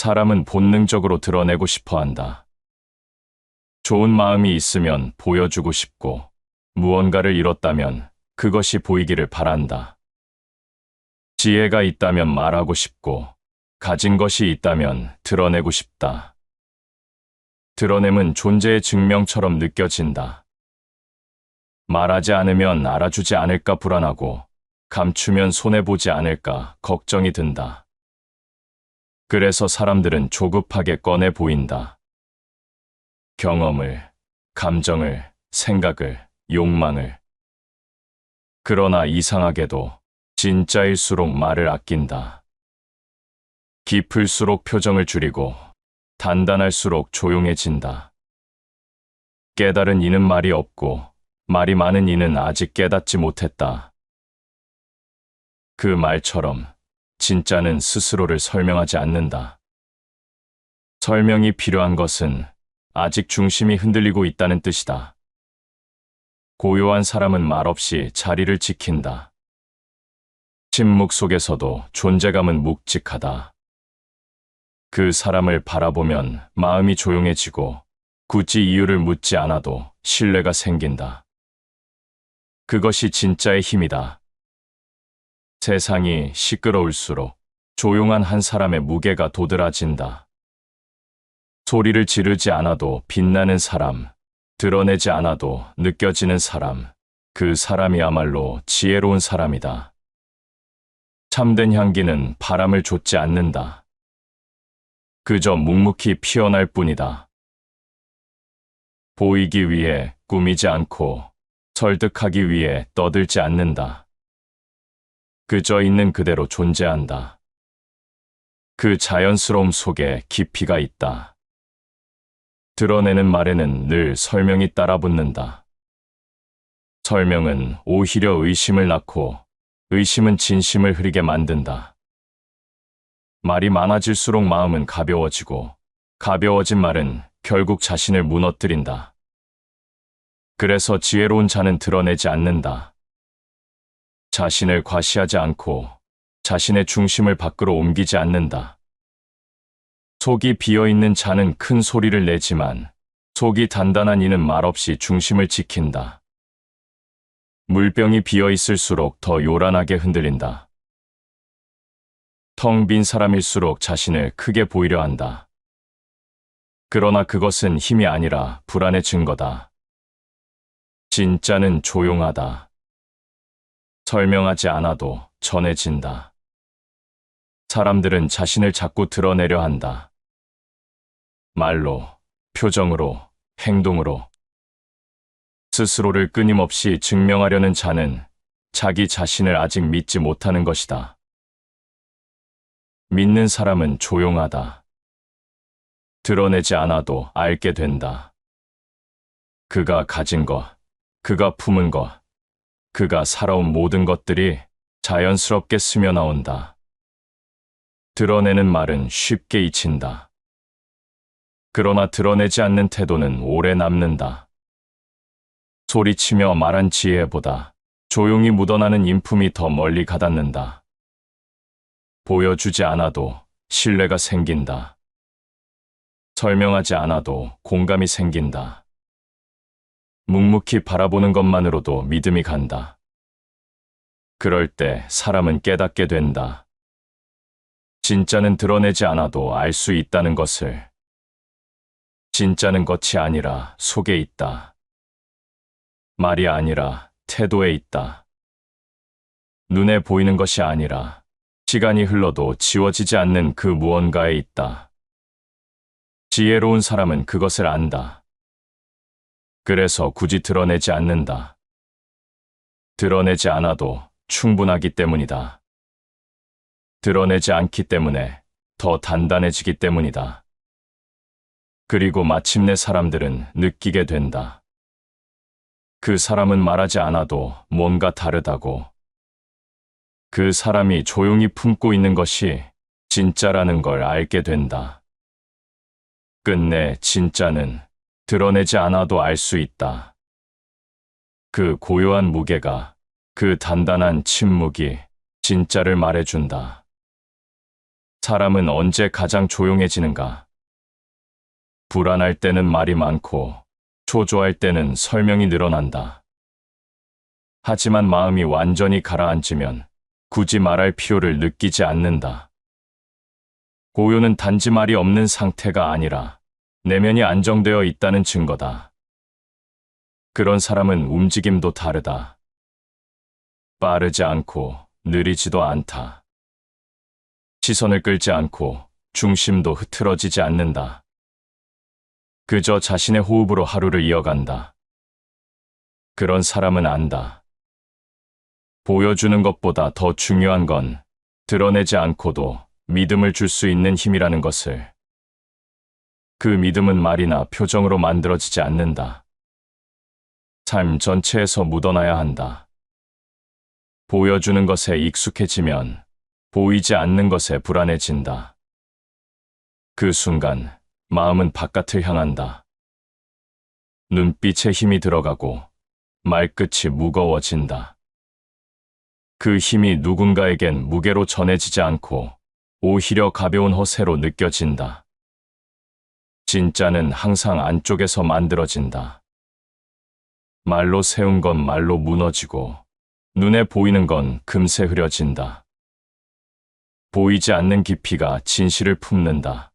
사람은 본능적으로 드러내고 싶어 한다. 좋은 마음이 있으면 보여주고 싶고, 무언가를 잃었다면 그것이 보이기를 바란다. 지혜가 있다면 말하고 싶고, 가진 것이 있다면 드러내고 싶다. 드러냄은 존재의 증명처럼 느껴진다. 말하지 않으면 알아주지 않을까 불안하고, 감추면 손해보지 않을까 걱정이 든다. 그래서 사람들은 조급하게 꺼내 보인다. 경험을, 감정을, 생각을, 욕망을. 그러나 이상하게도 진짜일수록 말을 아낀다. 깊을수록 표정을 줄이고 단단할수록 조용해진다. 깨달은 이는 말이 없고 말이 많은 이는 아직 깨닫지 못했다. 그 말처럼 진짜는 스스로를 설명하지 않는다. 설명이 필요한 것은 아직 중심이 흔들리고 있다는 뜻이다. 고요한 사람은 말없이 자리를 지킨다. 침묵 속에서도 존재감은 묵직하다. 그 사람을 바라보면 마음이 조용해지고 굳이 이유를 묻지 않아도 신뢰가 생긴다. 그것이 진짜의 힘이다. 세상이 시끄러울수록 조용한 한 사람의 무게가 도드라진다. 소리를 지르지 않아도 빛나는 사람, 드러내지 않아도 느껴지는 사람, 그 사람이야말로 지혜로운 사람이다. 참된 향기는 바람을 좇지 않는다. 그저 묵묵히 피어날 뿐이다. 보이기 위해 꾸미지 않고 설득하기 위해 떠들지 않는다. 그저 있는 그대로 존재한다. 그 자연스러움 속에 깊이가 있다. 드러내는 말에는 늘 설명이 따라붙는다. 설명은 오히려 의심을 낳고 의심은 진심을 흐리게 만든다. 말이 많아질수록 마음은 가벼워지고 가벼워진 말은 결국 자신을 무너뜨린다. 그래서 지혜로운 자는 드러내지 않는다. 자신을 과시하지 않고 자신의 중심을 밖으로 옮기지 않는다. 속이 비어있는 자는 큰 소리를 내지만 속이 단단한 이는 말없이 중심을 지킨다. 물병이 비어있을수록 더 요란하게 흔들린다. 텅 빈 사람일수록 자신을 크게 보이려 한다. 그러나 그것은 힘이 아니라 불안의 증거다. 진짜는 조용하다. 설명하지 않아도 전해진다. 사람들은 자신을 자꾸 드러내려 한다. 말로, 표정으로, 행동으로. 스스로를 끊임없이 증명하려는 자는 자기 자신을 아직 믿지 못하는 것이다. 믿는 사람은 조용하다. 드러내지 않아도 알게 된다. 그가 가진 것, 그가 품은 것, 그가 살아온 모든 것들이 자연스럽게 스며나온다. 드러내는 말은 쉽게 잊힌다. 그러나 드러내지 않는 태도는 오래 남는다. 소리치며 말한 지혜보다 조용히 묻어나는 인품이 더 멀리 가닿는다. 보여주지 않아도 신뢰가 생긴다. 설명하지 않아도 공감이 생긴다. 묵묵히 바라보는 것만으로도 믿음이 간다. 그럴 때 사람은 깨닫게 된다. 진짜는 드러내지 않아도 알 수 있다는 것을. 진짜는 겉이 아니라 속에 있다. 말이 아니라 태도에 있다. 눈에 보이는 것이 아니라 시간이 흘러도 지워지지 않는 그 무언가에 있다. 지혜로운 사람은 그것을 안다. 그래서 굳이 드러내지 않는다. 드러내지 않아도 충분하기 때문이다. 드러내지 않기 때문에 더 단단해지기 때문이다. 그리고 마침내 사람들은 느끼게 된다. 그 사람은 말하지 않아도 뭔가 다르다고. 그 사람이 조용히 품고 있는 것이 진짜라는 걸 알게 된다. 끝내 진짜는 드러내지 않아도 알 수 있다. 그 고요한 무게가, 그 단단한 침묵이 진짜를 말해준다. 사람은 언제 가장 조용해지는가? 불안할 때는 말이 많고, 초조할 때는 설명이 늘어난다. 하지만 마음이 완전히 가라앉으면 굳이 말할 필요를 느끼지 않는다. 고요는 단지 말이 없는 상태가 아니라 내면이 안정되어 있다는 증거다. 그런 사람은 움직임도 다르다. 빠르지 않고 느리지도 않다. 시선을 끌지 않고 중심도 흐트러지지 않는다. 그저 자신의 호흡으로 하루를 이어간다. 그런 사람은 안다. 보여주는 것보다 더 중요한 건 드러내지 않고도 믿음을 줄 수 있는 힘이라는 것을. 그 믿음은 말이나 표정으로 만들어지지 않는다. 삶 전체에서 묻어나야 한다. 보여주는 것에 익숙해지면 보이지 않는 것에 불안해진다. 그 순간 마음은 바깥을 향한다. 눈빛에 힘이 들어가고 말끝이 무거워진다. 그 힘이 누군가에겐 무게로 전해지지 않고 오히려 가벼운 허세로 느껴진다. 진짜는 항상 안쪽에서 만들어진다. 말로 세운 건 말로 무너지고 눈에 보이는 건 금세 흐려진다. 보이지 않는 깊이가 진실을 품는다.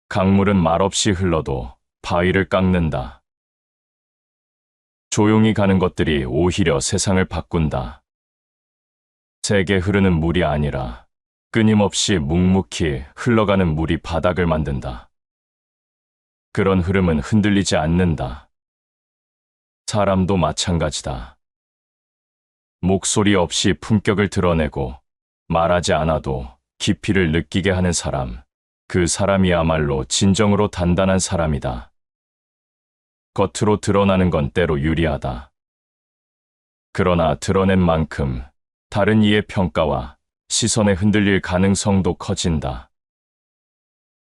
강물은 말없이 흘러도 바위를 깎는다. 조용히 가는 것들이 오히려 세상을 바꾼다. 세게 흐르는 물이 아니라 끊임없이 묵묵히 흘러가는 물이 바닥을 만든다. 그런 흐름은 흔들리지 않는다. 사람도 마찬가지다. 목소리 없이 품격을 드러내고 말하지 않아도 깊이를 느끼게 하는 사람, 그 사람이야말로 진정으로 단단한 사람이다. 겉으로 드러나는 건 때로 유리하다. 그러나 드러낸 만큼 다른 이의 평가와 시선에 흔들릴 가능성도 커진다.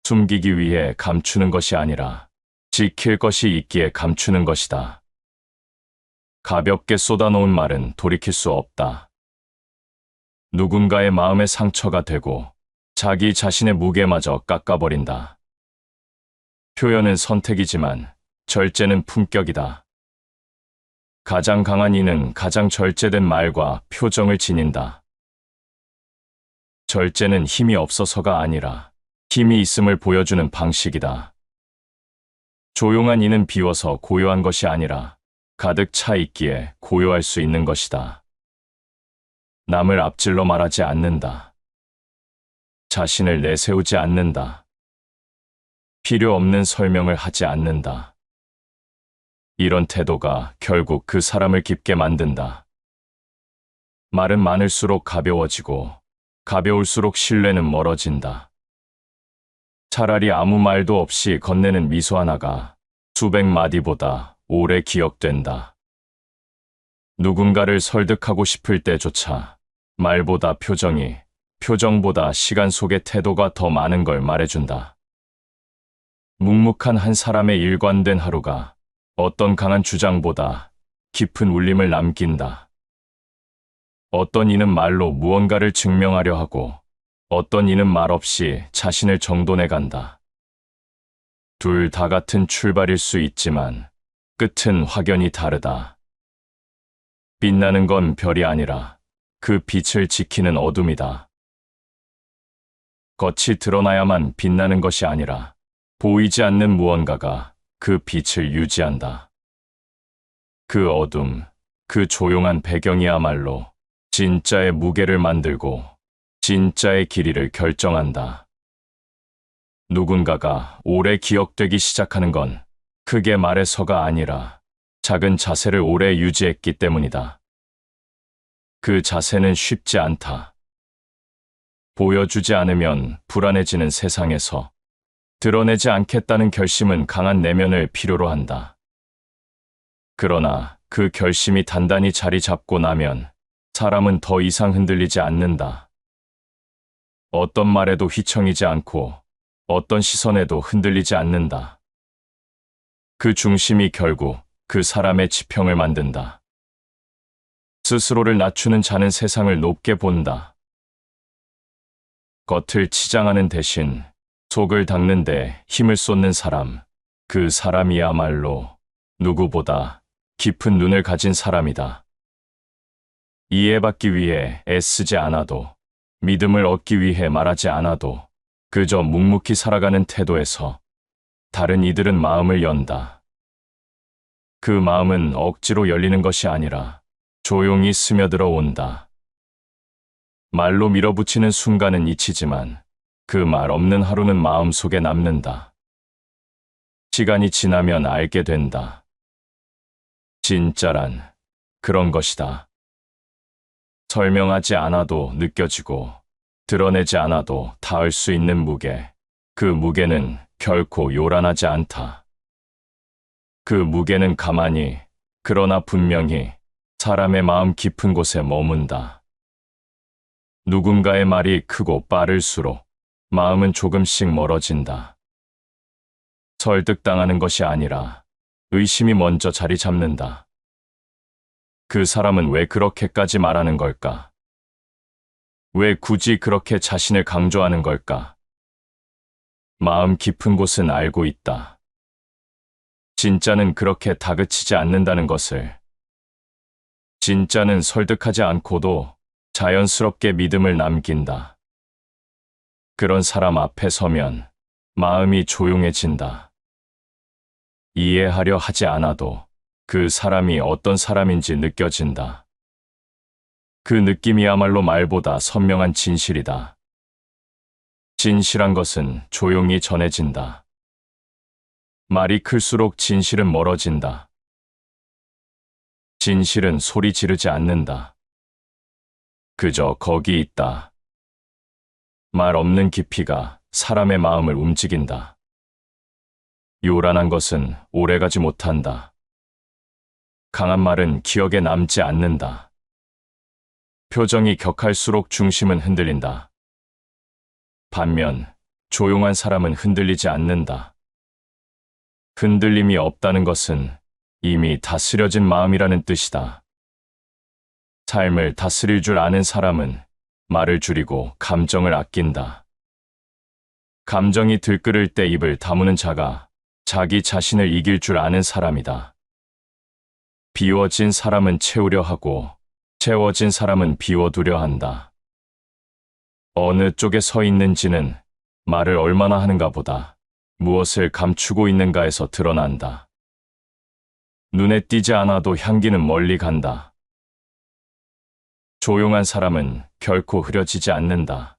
숨기기 위해 감추는 것이 아니라 지킬 것이 있기에 감추는 것이다. 가볍게 쏟아놓은 말은 돌이킬 수 없다. 누군가의 마음에 상처가 되고 자기 자신의 무게마저 깎아버린다. 표현은 선택이지만 절제는 품격이다. 가장 강한 이는 가장 절제된 말과 표정을 지닌다. 절제는 힘이 없어서가 아니라 힘이 있음을 보여주는 방식이다. 조용한 이는 비워서 고요한 것이 아니라 가득 차 있기에 고요할 수 있는 것이다. 남을 앞질러 말하지 않는다. 자신을 내세우지 않는다. 필요 없는 설명을 하지 않는다. 이런 태도가 결국 그 사람을 깊게 만든다. 말은 많을수록 가벼워지고 가벼울수록 신뢰는 멀어진다. 차라리 아무 말도 없이 건네는 미소 하나가 수백 마디보다 오래 기억된다. 누군가를 설득하고 싶을 때조차 말보다 표정이, 표정보다 시간 속의 태도가 더 많은 걸 말해준다. 묵묵한 한 사람의 일관된 하루가 어떤 강한 주장보다 깊은 울림을 남긴다. 어떤 이는 말로 무언가를 증명하려 하고 어떤 이는 말없이 자신을 정돈해 간다. 둘 다 같은 출발일 수 있지만 끝은 확연히 다르다. 빛나는 건 별이 아니라 그 빛을 지키는 어둠이다. 겉이 드러나야만 빛나는 것이 아니라 보이지 않는 무언가가 그 빛을 유지한다. 그 어둠, 그 조용한 배경이야말로 진짜의 무게를 만들고 진짜의 길이를 결정한다. 누군가가 오래 기억되기 시작하는 건 크게 말해서가 아니라 작은 자세를 오래 유지했기 때문이다. 그 자세는 쉽지 않다. 보여주지 않으면 불안해지는 세상에서 드러내지 않겠다는 결심은 강한 내면을 필요로 한다. 그러나 그 결심이 단단히 자리 잡고 나면 사람은 더 이상 흔들리지 않는다. 어떤 말에도 휘청이지 않고 어떤 시선에도 흔들리지 않는다. 그 중심이 결국 그 사람의 지평을 만든다. 스스로를 낮추는 자는 세상을 높게 본다. 겉을 치장하는 대신 속을 닦는데 힘을 쏟는 사람, 그 사람이야말로 누구보다 깊은 눈을 가진 사람이다. 이해받기 위해 애쓰지 않아도, 믿음을 얻기 위해 말하지 않아도 그저 묵묵히 살아가는 태도에서 다른 이들은 마음을 연다. 그 마음은 억지로 열리는 것이 아니라 조용히 스며들어 온다. 말로 밀어붙이는 순간은 잊히지만 그 말 없는 하루는 마음속에 남는다. 시간이 지나면 알게 된다. 진짜란 그런 것이다. 설명하지 않아도 느껴지고 드러내지 않아도 닿을 수 있는 무게. 그 무게는 결코 요란하지 않다. 그 무게는 가만히, 그러나 분명히 사람의 마음 깊은 곳에 머문다. 누군가의 말이 크고 빠를수록 마음은 조금씩 멀어진다. 설득당하는 것이 아니라 의심이 먼저 자리 잡는다. 그 사람은 왜 그렇게까지 말하는 걸까? 왜 굳이 그렇게 자신을 강조하는 걸까? 마음 깊은 곳은 알고 있다. 진짜는 그렇게 다그치지 않는다는 것을. 진짜는 설득하지 않고도 자연스럽게 믿음을 남긴다. 그런 사람 앞에 서면 마음이 조용해진다. 이해하려 하지 않아도 그 사람이 어떤 사람인지 느껴진다. 그 느낌이야말로 말보다 선명한 진실이다. 진실한 것은 조용히 전해진다. 말이 클수록 진실은 멀어진다. 진실은 소리 지르지 않는다. 그저 거기 있다. 말 없는 깊이가 사람의 마음을 움직인다. 요란한 것은 오래가지 못한다. 강한 말은 기억에 남지 않는다. 표정이 격할수록 중심은 흔들린다. 반면 조용한 사람은 흔들리지 않는다. 흔들림이 없다는 것은 이미 다스려진 마음이라는 뜻이다. 삶을 다스릴 줄 아는 사람은 말을 줄이고 감정을 아낀다. 감정이 들끓을 때 입을 다무는 자가 자기 자신을 이길 줄 아는 사람이다. 비워진 사람은 채우려 하고 채워진 사람은 비워두려 한다. 어느 쪽에 서 있는지는 말을 얼마나 하는가 보다 무엇을 감추고 있는가에서 드러난다. 눈에 띄지 않아도 향기는 멀리 간다. 조용한 사람은 결코 흐려지지 않는다.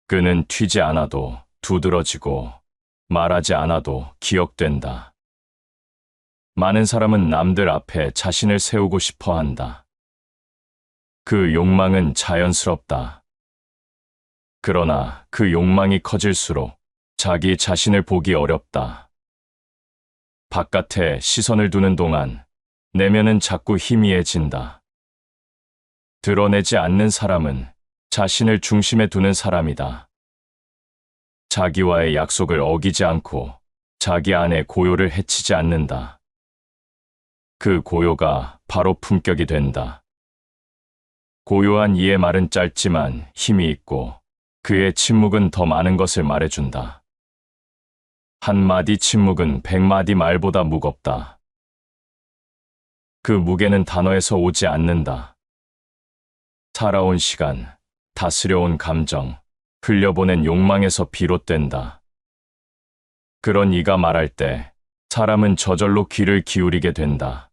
그는 튀지 않아도 두드러지고 말하지 않아도 기억된다. 많은 사람은 남들 앞에 자신을 세우고 싶어 한다. 그 욕망은 자연스럽다. 그러나 그 욕망이 커질수록 자기 자신을 보기 어렵다. 바깥에 시선을 두는 동안 내면은 자꾸 희미해진다. 드러내지 않는 사람은 자신을 중심에 두는 사람이다. 자기와의 약속을 어기지 않고 자기 안의 고요를 해치지 않는다. 그 고요가 바로 품격이 된다. 고요한 이의 말은 짧지만 힘이 있고 그의 침묵은 더 많은 것을 말해준다. 한마디 침묵은 100마디 말보다 무겁다. 그 무게는 단어에서 오지 않는다. 살아온 시간, 다스려온 감정, 흘려보낸 욕망에서 비롯된다. 그런 이가 말할 때 사람은 저절로 귀를 기울이게 된다.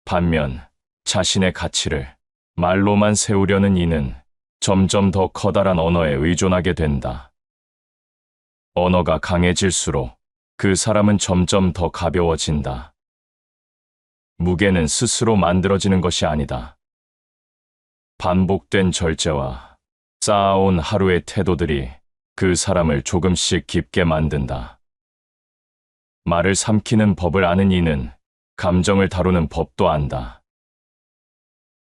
반면 자신의 가치를 말로만 세우려는 이는 점점 더 커다란 언어에 의존하게 된다. 언어가 강해질수록 그 사람은 점점 더 가벼워진다. 무게는 스스로 만들어지는 것이 아니다. 반복된 절제와 쌓아온 하루의 태도들이 그 사람을 조금씩 깊게 만든다. 말을 삼키는 법을 아는 이는 감정을 다루는 법도 안다.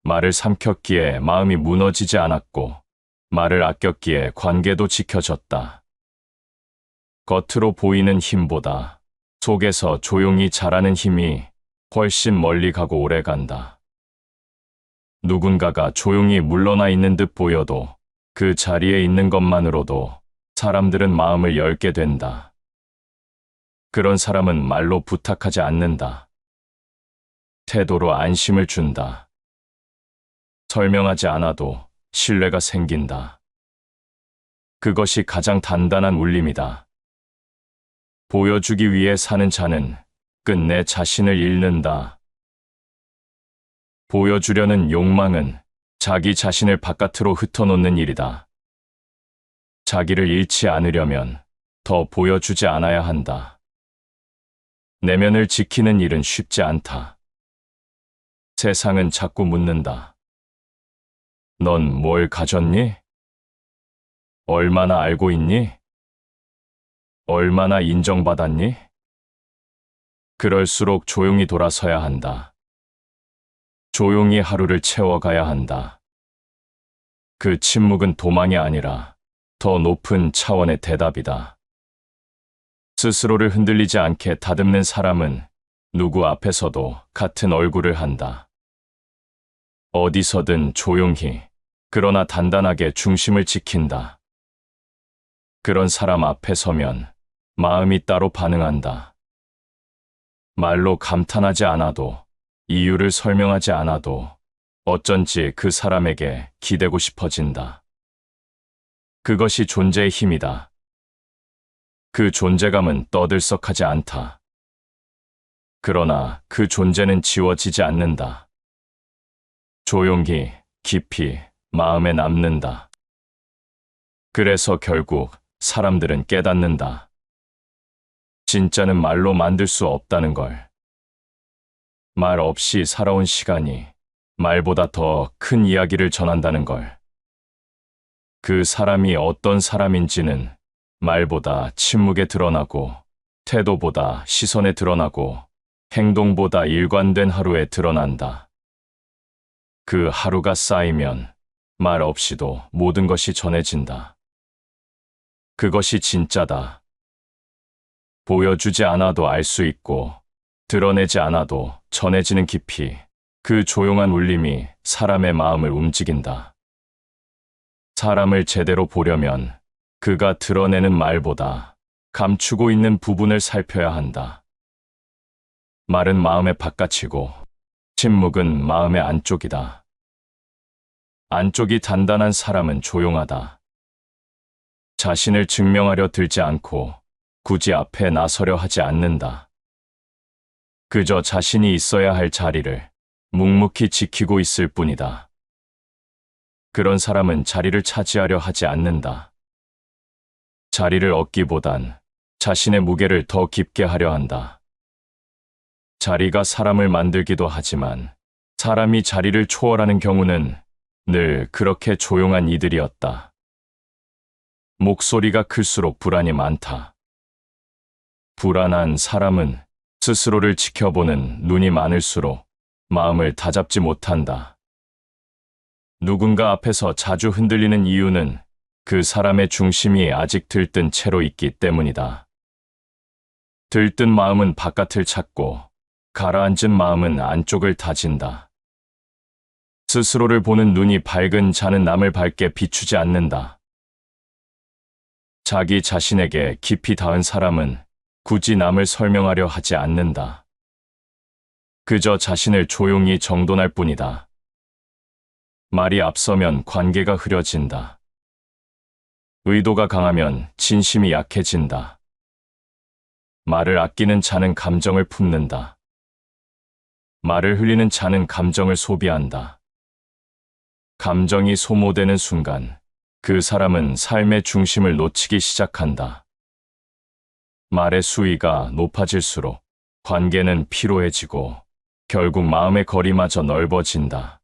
말을 삼켰기에 마음이 무너지지 않았고 말을 아꼈기에 관계도 지켜졌다. 겉으로 보이는 힘보다 속에서 조용히 자라는 힘이 훨씬 멀리 가고 오래 간다. 누군가가 조용히 물러나 있는 듯 보여도 그 자리에 있는 것만으로도 사람들은 마음을 열게 된다. 그런 사람은 말로 부탁하지 않는다. 태도로 안심을 준다. 설명하지 않아도 신뢰가 생긴다. 그것이 가장 단단한 울림이다. 보여주기 위해 사는 자는 끝내 자신을 잃는다. 보여주려는 욕망은 자기 자신을 바깥으로 흩어놓는 일이다. 자기를 잃지 않으려면 더 보여주지 않아야 한다. 내면을 지키는 일은 쉽지 않다. 세상은 자꾸 묻는다. 넌 뭘 가졌니? 얼마나 알고 있니? 얼마나 인정받았니? 그럴수록 조용히 돌아서야 한다. 조용히 하루를 채워가야 한다. 그 침묵은 도망이 아니라 더 높은 차원의 대답이다. 스스로를 흔들리지 않게 다듬는 사람은 누구 앞에서도 같은 얼굴을 한다. 어디서든 조용히, 그러나 단단하게 중심을 지킨다. 그런 사람 앞에 서면 마음이 따로 반응한다. 말로 감탄하지 않아도, 이유를 설명하지 않아도 어쩐지 그 사람에게 기대고 싶어진다. 그것이 존재의 힘이다. 그 존재감은 떠들썩하지 않다. 그러나 그 존재는 지워지지 않는다. 조용히, 깊이 마음에 남는다. 그래서 결국 사람들은 깨닫는다. 진짜는 말로 만들 수 없다는 걸. 말 없이 살아온 시간이 말보다 더 큰 이야기를 전한다는 걸. 그 사람이 어떤 사람인지는 말보다 침묵에 드러나고, 태도보다 시선에 드러나고, 행동보다 일관된 하루에 드러난다. 그 하루가 쌓이면 말 없이도 모든 것이 전해진다. 그것이 진짜다. 보여주지 않아도 알 수 있고, 드러내지 않아도 전해지는 깊이, 그 조용한 울림이 사람의 마음을 움직인다. 사람을 제대로 보려면 그가 드러내는 말보다 감추고 있는 부분을 살펴야 한다. 말은 마음의 바깥이고, 침묵은 마음의 안쪽이다. 안쪽이 단단한 사람은 조용하다. 자신을 증명하려 들지 않고 굳이 앞에 나서려 하지 않는다. 그저 자신이 있어야 할 자리를 묵묵히 지키고 있을 뿐이다. 그런 사람은 자리를 차지하려 하지 않는다. 자리를 얻기보단 자신의 무게를 더 깊게 하려 한다. 자리가 사람을 만들기도 하지만 사람이 자리를 초월하는 경우는 늘 그렇게 조용한 이들이었다. 목소리가 클수록 불안이 많다. 불안한 사람은 스스로를 지켜보는 눈이 많을수록 마음을 다잡지 못한다. 누군가 앞에서 자주 흔들리는 이유는 그 사람의 중심이 아직 들뜬 채로 있기 때문이다. 들뜬 마음은 바깥을 찾고, 가라앉은 마음은 안쪽을 다진다. 스스로를 보는 눈이 밝은 자는 남을 밝게 비추지 않는다. 자기 자신에게 깊이 닿은 사람은 굳이 남을 설명하려 하지 않는다. 그저 자신을 조용히 정돈할 뿐이다. 말이 앞서면 관계가 흐려진다. 의도가 강하면 진심이 약해진다. 말을 아끼는 자는 감정을 품는다. 말을 흘리는 자는 감정을 소비한다. 감정이 소모되는 순간 그 사람은 삶의 중심을 놓치기 시작한다. 말의 수위가 높아질수록 관계는 피로해지고 결국 마음의 거리마저 넓어진다.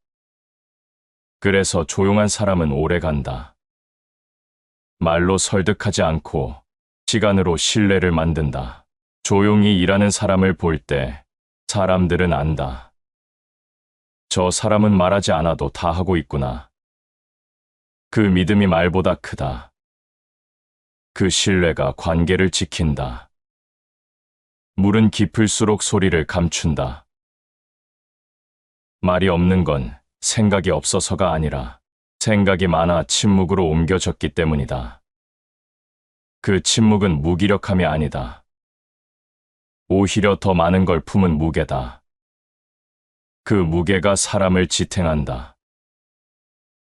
그래서 조용한 사람은 오래 간다. 말로 설득하지 않고 시간으로 신뢰를 만든다. 조용히 일하는 사람을 볼 때 사람들은 안다. 저 사람은 말하지 않아도 다 하고 있구나. 그 믿음이 말보다 크다. 그 신뢰가 관계를 지킨다. 물은 깊을수록 소리를 감춘다. 말이 없는 건 생각이 없어서가 아니라 생각이 많아 침묵으로 옮겨졌기 때문이다. 그 침묵은 무기력함이 아니다. 오히려 더 많은 걸 품은 무게다. 그 무게가 사람을 지탱한다.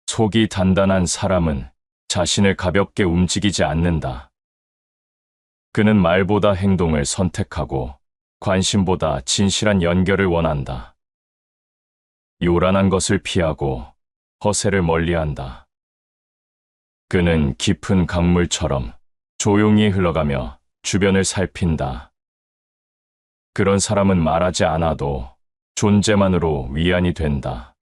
속이 단단한 사람은 자신을 가볍게 움직이지 않는다. 그는 말보다 행동을 선택하고 관심보다 진실한 연결을 원한다. 요란한 것을 피하고 허세를 멀리한다. 그는 깊은 강물처럼 조용히 흘러가며 주변을 살핀다. 그런 사람은 말하지 않아도 존재만으로 위안이 된다.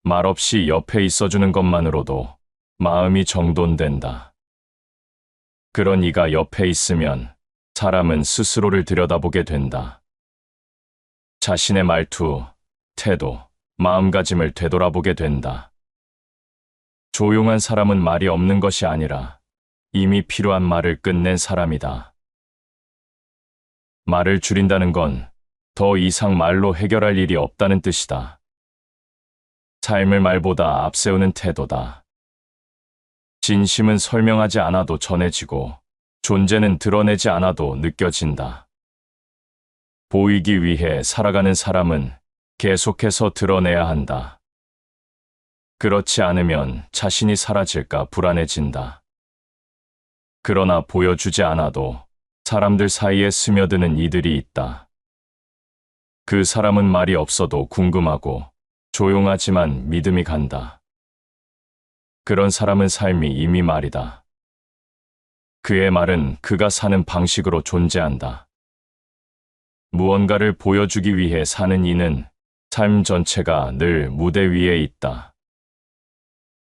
말없이 옆에 있어주는 것만으로도 마음이 정돈된다. 그런 이가 옆에 있으면 사람은 스스로를 들여다보게 된다. 자신의 말투, 태도, 마음가짐을 되돌아보게 된다. 조용한 사람은 말이 없는 것이 아니라 이미 필요한 말을 끝낸 사람이다. 말을 줄인다는 건 더 이상 말로 해결할 일이 없다는 뜻이다. 삶을 말보다 앞세우는 태도다. 진심은 설명하지 않아도 전해지고 존재는 드러내지 않아도 느껴진다. 보이기 위해 살아가는 사람은 계속해서 드러내야 한다. 그렇지 않으면 자신이 사라질까 불안해진다. 그러나 보여주지 않아도 사람들 사이에 스며드는 이들이 있다. 그 사람은 말이 없어도 궁금하고 조용하지만 믿음이 간다. 그런 사람은 삶이 이미 말이다. 그의 말은 그가 사는 방식으로 존재한다. 무언가를 보여주기 위해 사는 이는 삶 전체가 늘 무대 위에 있다.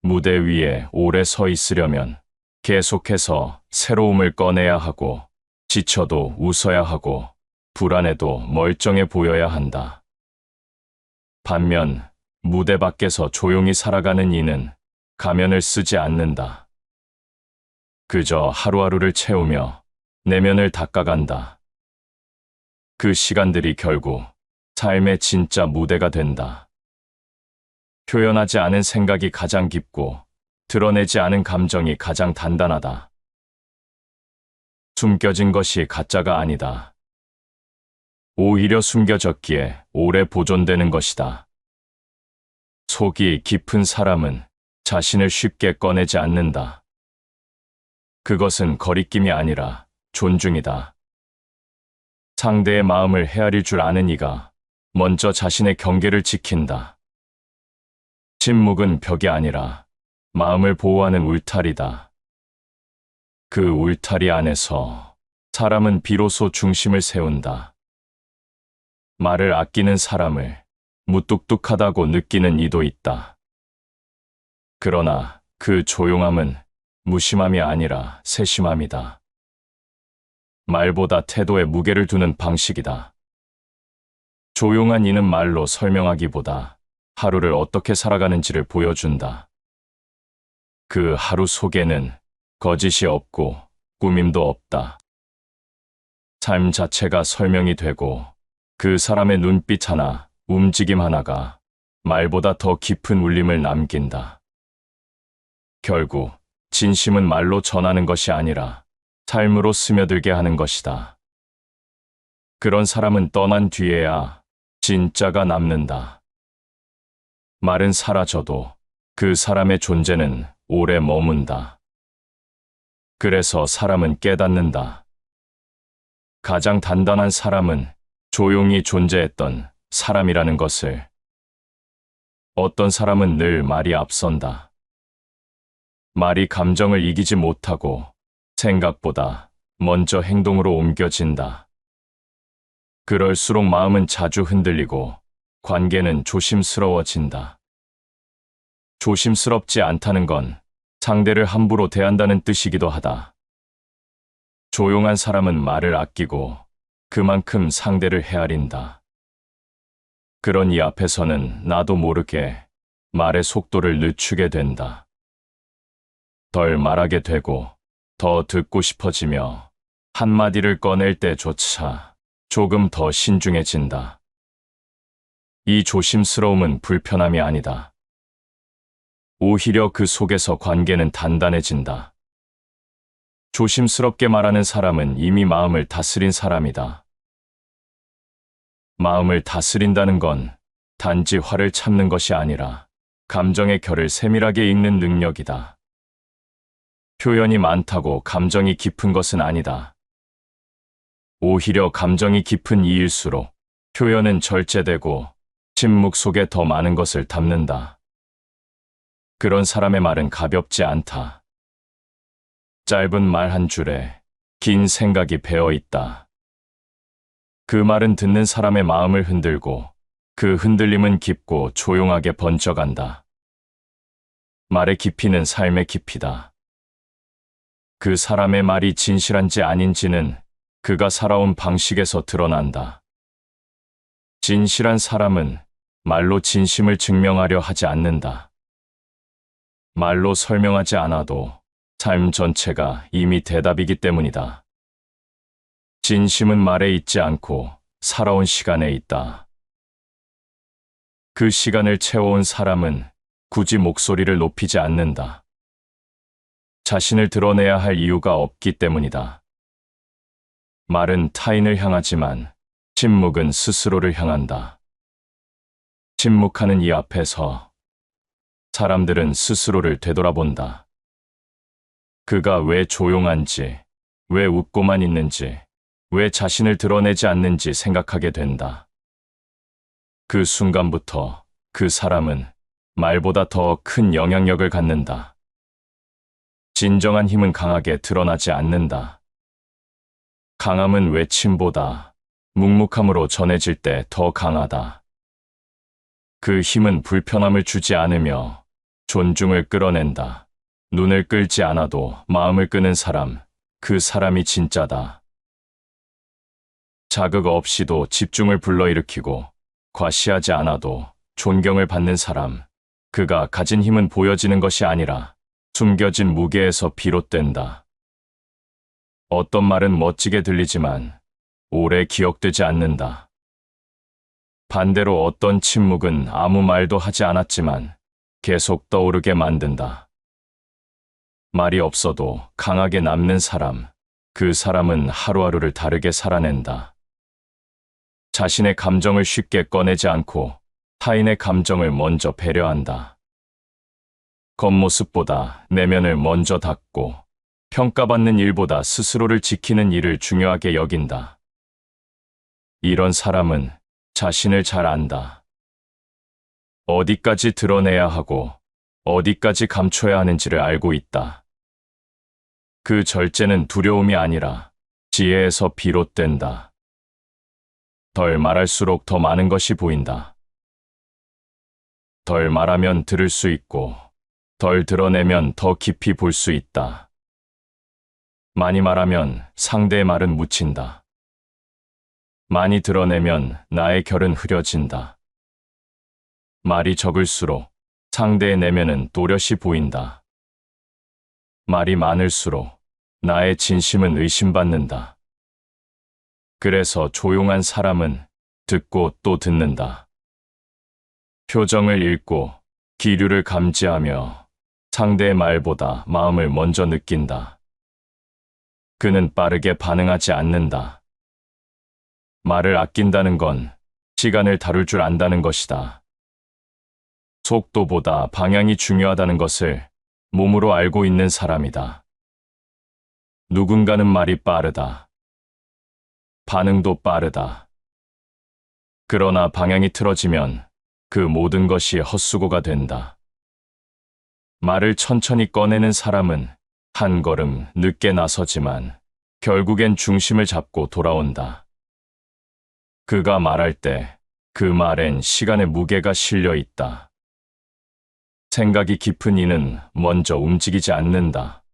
무대 위에 오래 서 있으려면 계속해서 새로움을 꺼내야 하고 지쳐도 웃어야 하고 불안해도 멀쩡해 보여야 한다. 반면 무대 밖에서 조용히 살아가는 이는 가면을 쓰지 않는다. 그저 하루하루를 채우며 내면을 닦아간다. 그 시간들이 결국 삶의 진짜 무대가 된다. 표현하지 않은 생각이 가장 깊고 드러내지 않은 감정이 가장 단단하다. 숨겨진 것이 가짜가 아니다. 오히려 숨겨졌기에 오래 보존되는 것이다. 속이 깊은 사람은 자신을 쉽게 꺼내지 않는다. 그것은 거리낌이 아니라 존중이다. 상대의 마음을 헤아릴 줄 아는 이가 먼저 자신의 경계를 지킨다. 침묵은 벽이 아니라 마음을 보호하는 울타리다. 그 울타리 안에서 사람은 비로소 중심을 세운다. 말을 아끼는 사람을 무뚝뚝하다고 느끼는 이도 있다. 그러나 그 조용함은 무심함이 아니라 세심함이다. 말보다 태도에 무게를 두는 방식이다. 조용한 이는 말로 설명하기보다 하루를 어떻게 살아가는지를 보여준다. 그 하루 속에는 거짓이 없고 꾸밈도 없다. 삶 자체가 설명이 되고 그 사람의 눈빛 하나, 움직임 하나가 말보다 더 깊은 울림을 남긴다. 결국 진심은 말로 전하는 것이 아니라 삶으로 스며들게 하는 것이다. 그런 사람은 떠난 뒤에야 진짜가 남는다. 말은 사라져도 그 사람의 존재는 오래 머문다. 그래서 사람은 깨닫는다. 가장 단단한 사람은 조용히 존재했던 사람이라는 것을. 어떤 사람은 늘 말이 앞선다. 말이 감정을 이기지 못하고 생각보다 먼저 행동으로 옮겨진다. 그럴수록 마음은 자주 흔들리고 관계는 조심스러워진다. 조심스럽지 않다는 건 상대를 함부로 대한다는 뜻이기도 하다. 조용한 사람은 말을 아끼고 그만큼 상대를 헤아린다. 그런 이 앞에서는 나도 모르게 말의 속도를 늦추게 된다. 덜 말하게 되고 더 듣고 싶어지며 한마디를 꺼낼 때조차 조금 더 신중해진다. 이 조심스러움은 불편함이 아니다. 오히려 그 속에서 관계는 단단해진다. 조심스럽게 말하는 사람은 이미 마음을 다스린 사람이다. 마음을 다스린다는 건 단지 화를 참는 것이 아니라 감정의 결을 세밀하게 읽는 능력이다. 표현이 많다고 감정이 깊은 것은 아니다. 오히려 감정이 깊은 이일수록 표현은 절제되고 침묵 속에 더 많은 것을 담는다. 그런 사람의 말은 가볍지 않다. 짧은 말 한 줄에 긴 생각이 배어 있다. 그 말은 듣는 사람의 마음을 흔들고 그 흔들림은 깊고 조용하게 번져간다. 말의 깊이는 삶의 깊이다. 그 사람의 말이 진실한지 아닌지는 그가 살아온 방식에서 드러난다. 진실한 사람은 말로 진심을 증명하려 하지 않는다. 말로 설명하지 않아도 삶 전체가 이미 대답이기 때문이다. 진심은 말에 있지 않고 살아온 시간에 있다. 그 시간을 채워온 사람은 굳이 목소리를 높이지 않는다. 자신을 드러내야 할 이유가 없기 때문이다. 말은 타인을 향하지만 침묵은 스스로를 향한다. 침묵하는 이 앞에서 사람들은 스스로를 되돌아본다. 그가 왜 조용한지, 왜 웃고만 있는지, 왜 자신을 드러내지 않는지 생각하게 된다. 그 순간부터 그 사람은 말보다 더 큰 영향력을 갖는다. 진정한 힘은 강하게 드러나지 않는다. 강함은 외침보다 묵묵함으로 전해질 때 더 강하다. 그 힘은 불편함을 주지 않으며 존중을 끌어낸다. 눈을 끌지 않아도 마음을 끄는 사람, 그 사람이 진짜다. 자극 없이도 집중을 불러일으키고 과시하지 않아도 존경을 받는 사람, 그가 가진 힘은 보여지는 것이 아니라 숨겨진 무게에서 비롯된다. 어떤 말은 멋지게 들리지만 오래 기억되지 않는다. 반대로 어떤 침묵은 아무 말도 하지 않았지만 계속 떠오르게 만든다. 말이 없어도 강하게 남는 사람, 그 사람은 하루하루를 다르게 살아낸다. 자신의 감정을 쉽게 꺼내지 않고 타인의 감정을 먼저 배려한다. 겉모습보다 내면을 먼저 닫고 평가받는 일보다 스스로를 지키는 일을 중요하게 여긴다. 이런 사람은 자신을 잘 안다. 어디까지 드러내야 하고 어디까지 감춰야 하는지를 알고 있다. 그 절제는 두려움이 아니라 지혜에서 비롯된다. 덜 말할수록 더 많은 것이 보인다. 덜 말하면 들을 수 있고 덜 드러내면 더 깊이 볼 수 있다. 많이 말하면 상대의 말은 묻힌다. 많이 드러내면 나의 결은 흐려진다. 말이 적을수록 상대의 내면은 또렷이 보인다. 말이 많을수록 나의 진심은 의심받는다. 그래서 조용한 사람은 듣고 또 듣는다. 표정을 읽고 기류를 감지하며 상대의 말보다 마음을 먼저 느낀다. 그는 빠르게 반응하지 않는다. 말을 아낀다는 건 시간을 다룰 줄 안다는 것이다. 속도보다 방향이 중요하다는 것을 몸으로 알고 있는 사람이다. 누군가는 말이 빠르다. 반응도 빠르다. 그러나 방향이 틀어지면 그 모든 것이 헛수고가 된다. 말을 천천히 꺼내는 사람은 한 걸음 늦게 나서지만 결국엔 중심을 잡고 돌아온다. 그가 말할 때 그 말엔 시간의 무게가 실려 있다. 생각이 깊은 이는 먼저 움직이지 않는다.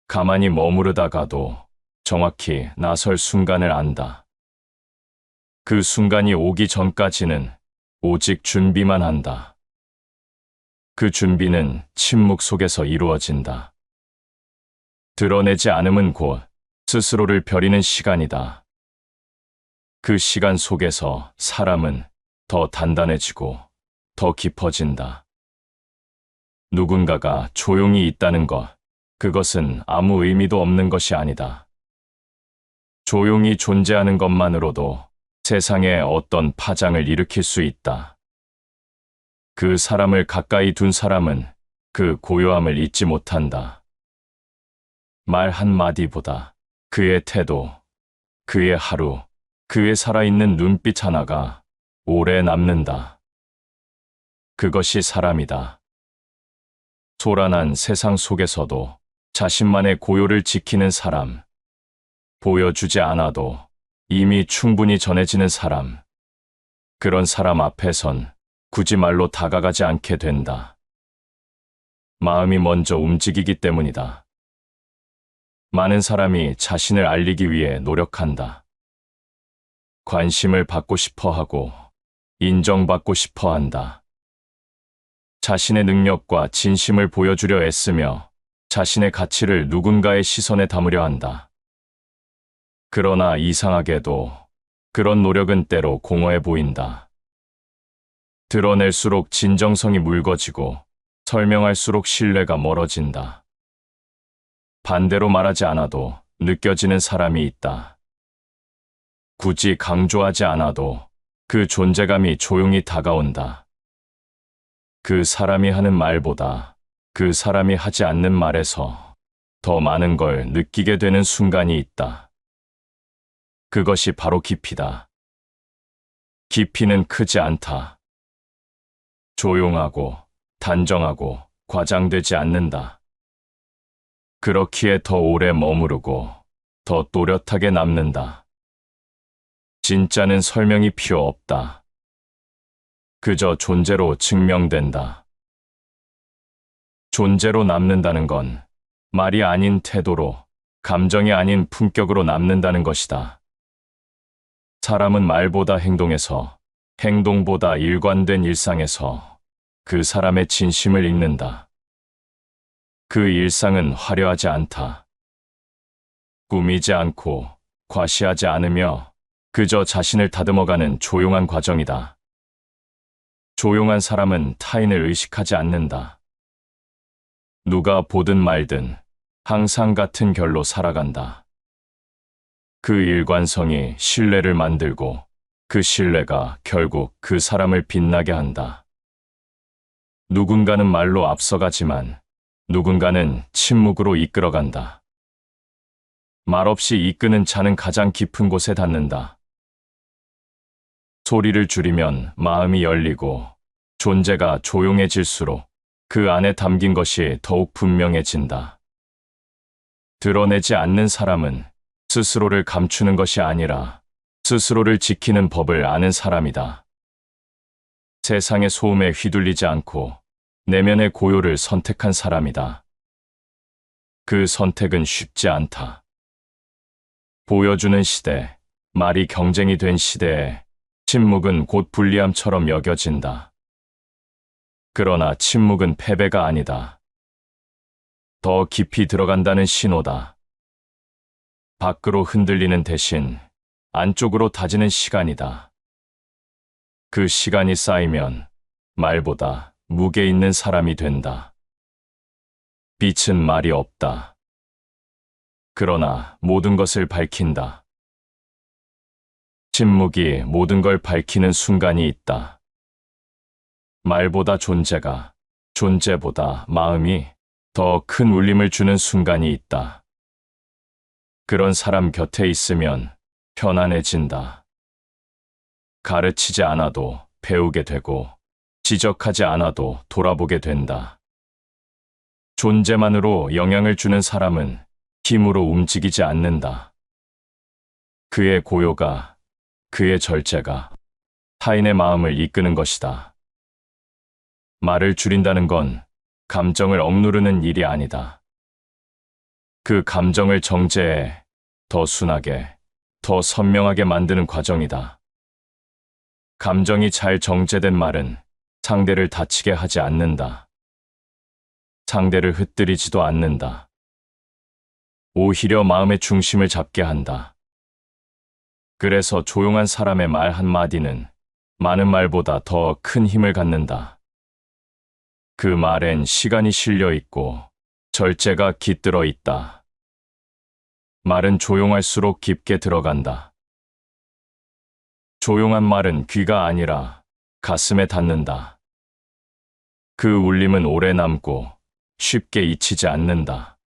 가만히 머무르다가도 정확히 나설 순간을 안다. 그 순간이 오기 전까지는 오직 준비만 한다. 그 준비는 침묵 속에서 이루어진다. 드러내지 않음은 곧 스스로를 벼리는 시간이다. 그 시간 속에서 사람은 더 단단해지고 더 깊어진다. 누군가가 조용히 있다는 것, 그것은 아무 의미도 없는 것이 아니다. 조용히 존재하는 것만으로도 세상에 어떤 파장을 일으킬 수 있다. 그 사람을 가까이 둔 사람은 그 고요함을 잊지 못한다. 말 한마디보다 그의 태도, 그의 하루, 그의 살아있는 눈빛 하나가 오래 남는다. 그것이 사람이다. 소란한 세상 속에서도 자신만의 고요를 지키는 사람, 보여주지 않아도 이미 충분히 전해지는 사람, 그런 사람 앞에선 굳이 말로 다가가지 않게 된다. 마음이 먼저 움직이기 때문이다. 많은 사람이 자신을 알리기 위해 노력한다. 관심을 받고 싶어 하고 인정받고 싶어 한다. 자신의 능력과 진심을 보여주려 애쓰며 자신의 가치를 누군가의 시선에 담으려 한다. 그러나 이상하게도 그런 노력은 때로 공허해 보인다. 드러낼수록 진정성이 묽어지고 설명할수록 신뢰가 멀어진다. 반대로 말하지 않아도 느껴지는 사람이 있다. 굳이 강조하지 않아도 그 존재감이 조용히 다가온다. 그 사람이 하는 말보다 그 사람이 하지 않는 말에서 더 많은 걸 느끼게 되는 순간이 있다. 그것이 바로 깊이다. 깊이는 크지 않다. 조용하고 단정하고 과장되지 않는다. 그렇기에 더 오래 머무르고 더 또렷하게 남는다. 진짜는 설명이 필요 없다. 그저 존재로 증명된다. 존재로 남는다는 건 말이 아닌 태도로, 감정이 아닌 품격으로 남는다는 것이다. 사람은 말보다 행동에서, 행동보다 일관된 일상에서 그 사람의 진심을 읽는다. 그 일상은 화려하지 않다. 꾸미지 않고 과시하지 않으며 그저 자신을 다듬어가는 조용한 과정이다. 조용한 사람은 타인을 의식하지 않는다. 누가 보든 말든 항상 같은 결로 살아간다. 그 일관성이 신뢰를 만들고 그 신뢰가 결국 그 사람을 빛나게 한다. 누군가는 말로 앞서가지만 누군가는 침묵으로 이끌어간다. 말없이 이끄는 자는 가장 깊은 곳에 닿는다. 소리를 줄이면 마음이 열리고 존재가 조용해질수록 그 안에 담긴 것이 더욱 분명해진다. 드러내지 않는 사람은 스스로를 감추는 것이 아니라 스스로를 지키는 법을 아는 사람이다. 세상의 소음에 휘둘리지 않고 내면의 고요를 선택한 사람이다. 그 선택은 쉽지 않다. 보여주는 시대, 말이 경쟁이 된 시대에 침묵은 곧 불리함처럼 여겨진다. 그러나 침묵은 패배가 아니다. 더 깊이 들어간다는 신호다. 밖으로 흔들리는 대신 안쪽으로 다지는 시간이다. 그 시간이 쌓이면 말보다 무게 있는 사람이 된다. 빛은 말이 없다. 그러나 모든 것을 밝힌다. 침묵이 모든 걸 밝히는 순간이 있다. 말보다 존재가, 존재보다 마음이 더 큰 울림을 주는 순간이 있다. 그런 사람 곁에 있으면 편안해진다. 가르치지 않아도 배우게 되고 지적하지 않아도 돌아보게 된다. 존재만으로 영향을 주는 사람은 힘으로 움직이지 않는다. 그의 고요가, 그의 절제가 타인의 마음을 이끄는 것이다. 말을 줄인다는 건 감정을 억누르는 일이 아니다. 그 감정을 정제해 더 순하게, 더 선명하게 만드는 과정이다. 감정이 잘 정제된 말은 상대를 다치게 하지 않는다. 상대를 흩뜨리지도 않는다. 오히려 마음의 중심을 잡게 한다. 그래서 조용한 사람의 말 한마디는 많은 말보다 더 큰 힘을 갖는다. 그 말엔 시간이 실려 있고 절제가 깃들어 있다. 말은 조용할수록 깊게 들어간다. 조용한 말은 귀가 아니라 가슴에 닿는다. 그 울림은 오래 남고 쉽게 잊히지 않는다.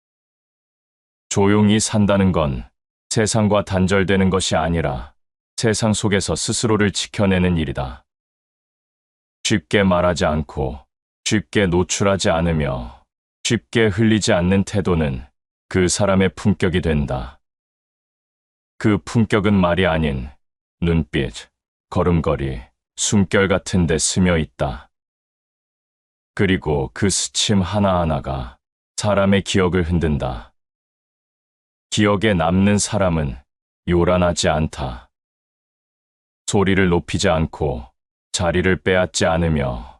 조용히 산다는 건 세상과 단절되는 것이 아니라 세상 속에서 스스로를 지켜내는 일이다. 쉽게 말하지 않고 쉽게 노출하지 않으며 쉽게 흘리지 않는 태도는 그 사람의 품격이 된다. 그 품격은 말이 아닌 눈빛, 걸음걸이, 숨결 같은 데 스며 있다. 그리고 그 스침 하나하나가 사람의 기억을 흔든다. 기억에 남는 사람은 요란하지 않다. 소리를 높이지 않고 자리를 빼앗지 않으며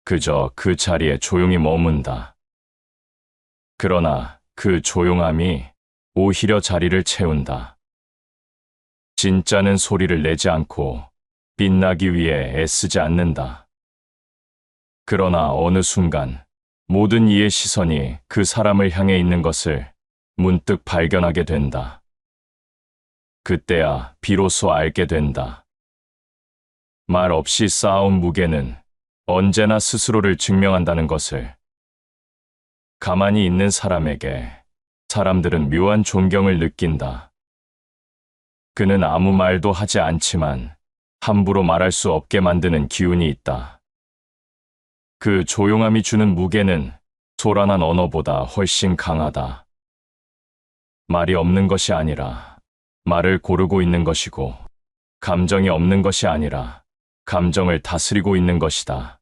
그저 그 자리에 조용히 머문다. 그러나 그 조용함이 오히려 자리를 채운다. 진짜는 소리를 내지 않고 빛나기 위해 애쓰지 않는다. 그러나 어느 순간 모든 이의 시선이 그 사람을 향해 있는 것을 문득 발견하게 된다. 그때야 비로소 알게 된다. 말 없이 쌓아온 무게는 언제나 스스로를 증명한다는 것을. 가만히 있는 사람에게 사람들은 묘한 존경을 느낀다. 그는 아무 말도 하지 않지만 함부로 말할 수 없게 만드는 기운이 있다. 그 조용함이 주는 무게는 소란한 언어보다 훨씬 강하다. 말이 없는 것이 아니라 말을 고르고 있는 것이고, 감정이 없는 것이 아니라 감정을 다스리고 있는 것이다.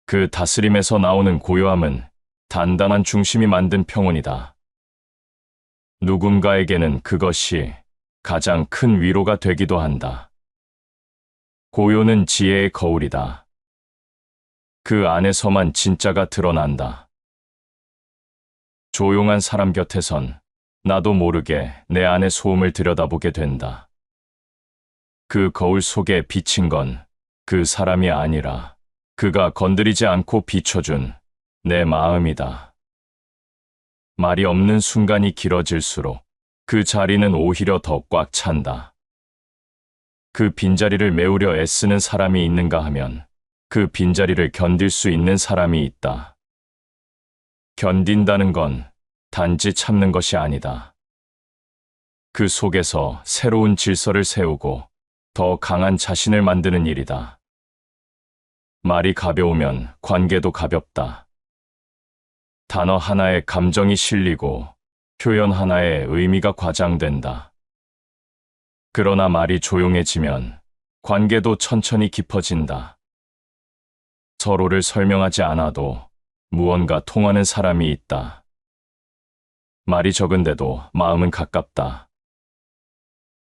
그 다스림에서 나오는 고요함은 단단한 중심이 만든 평온이다. 누군가에게는 그것이 가장 큰 위로가 되기도 한다. 고요는 지혜의 거울이다. 그 안에서만 진짜가 드러난다. 조용한 사람 곁에선 나도 모르게 내 안의 소음을 들여다보게 된다. 그 거울 속에 비친 건 그 사람이 아니라 그가 건드리지 않고 비춰준 내 마음이다. 말이 없는 순간이 길어질수록 그 자리는 오히려 더 꽉 찬다. 그 빈자리를 메우려 애쓰는 사람이 있는가 하면 그 빈자리를 견딜 수 있는 사람이 있다. 견딘다는 건 단지 참는 것이 아니다. 그 속에서 새로운 질서를 세우고 더 강한 자신을 만드는 일이다. 말이 가벼우면 관계도 가볍다. 단어 하나에 감정이 실리고 표현 하나에 의미가 과장된다. 그러나 말이 조용해지면 관계도 천천히 깊어진다. 서로를 설명하지 않아도 무언가 통하는 사람이 있다. 말이 적은데도 마음은 가깝다.